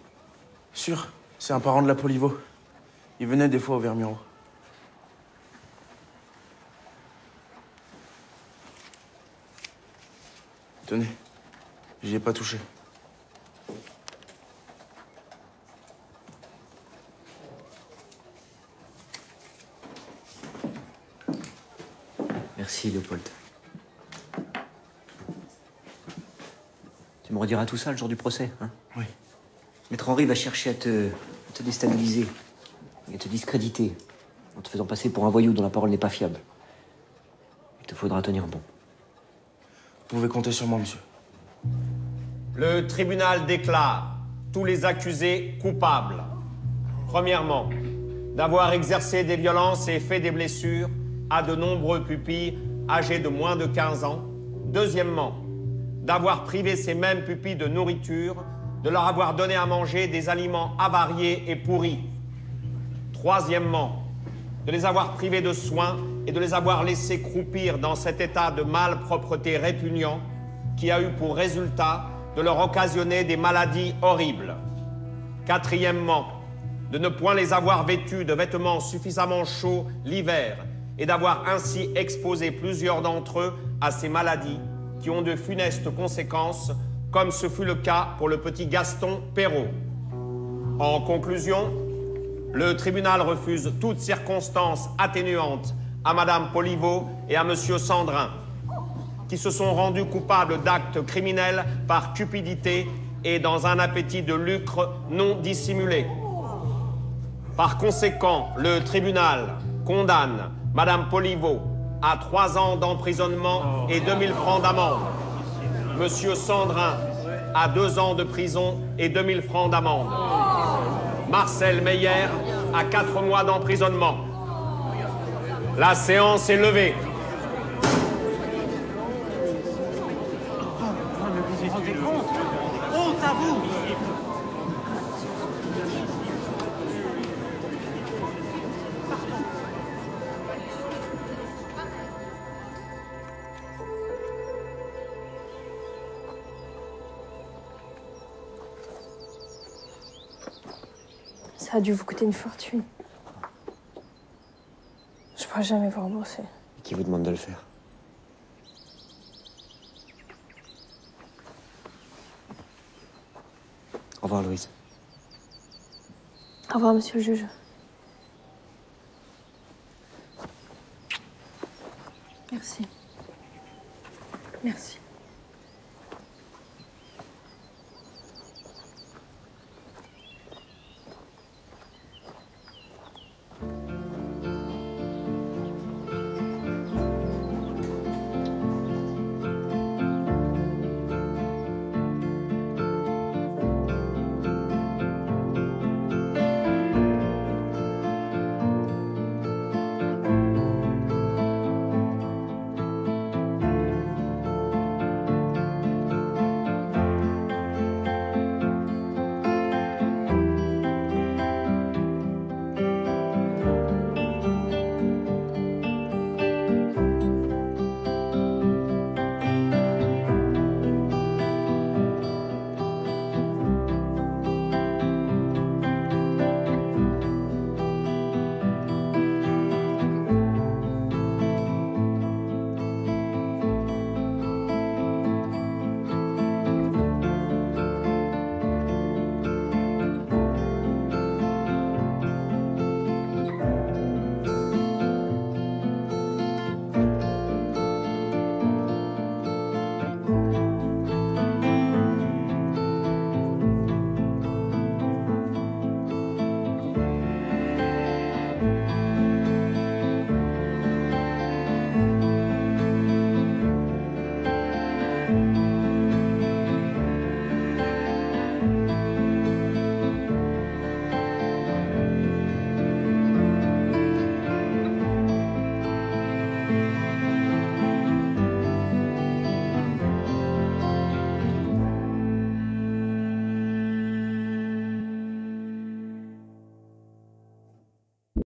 Sûr, c'est un parent de la Poliveau. Il venait des fois au Vermeerou. Tenez, j'y ai pas touché. Merci, Léopold. Tu me rediras tout ça le jour du procès, hein? Oui. Maître Henri va chercher à te déstabiliser et à te discréditer en te faisant passer pour un voyou dont la parole n'est pas fiable. Il te faudra tenir bon. Vous pouvez compter sur moi, monsieur. Le tribunal déclare tous les accusés coupables. Premièrement, d'avoir exercé des violences et fait des blessures à de nombreux pupilles âgés de moins de 15 ans. Deuxièmement, d'avoir privé ces mêmes pupilles de nourriture, de leur avoir donné à manger des aliments avariés et pourris. Troisièmement, de les avoir privés de soins et de les avoir laissés croupir dans cet état de malpropreté répugnant qui a eu pour résultat de leur occasionner des maladies horribles. Quatrièmement, de ne point les avoir vêtus de vêtements suffisamment chauds l'hiver et d'avoir ainsi exposé plusieurs d'entre eux à ces maladies qui ont de funestes conséquences, comme ce fut le cas pour le petit Gaston Perrault. En conclusion, le tribunal refuse toute circonstance atténuante à Madame Poliveau et à Monsieur Sandrin, qui se sont rendus coupables d'actes criminels par cupidité et dans un appétit de lucre non dissimulé. Par conséquent, le tribunal condamne Madame Poliveau à 3 ans d'emprisonnement et 2000 francs d'amende. Monsieur Sandrin à 2 ans de prison et 2000 francs d'amende. Marcel Meyer à 4 mois d'emprisonnement. La séance est levée. Honte à vous! Ça a dû vous coûter une fortune. Je pourrais jamais vous rembourser. Et qui vous demande de le faire? Au revoir, Louise. Au revoir, monsieur le juge. Merci. Merci.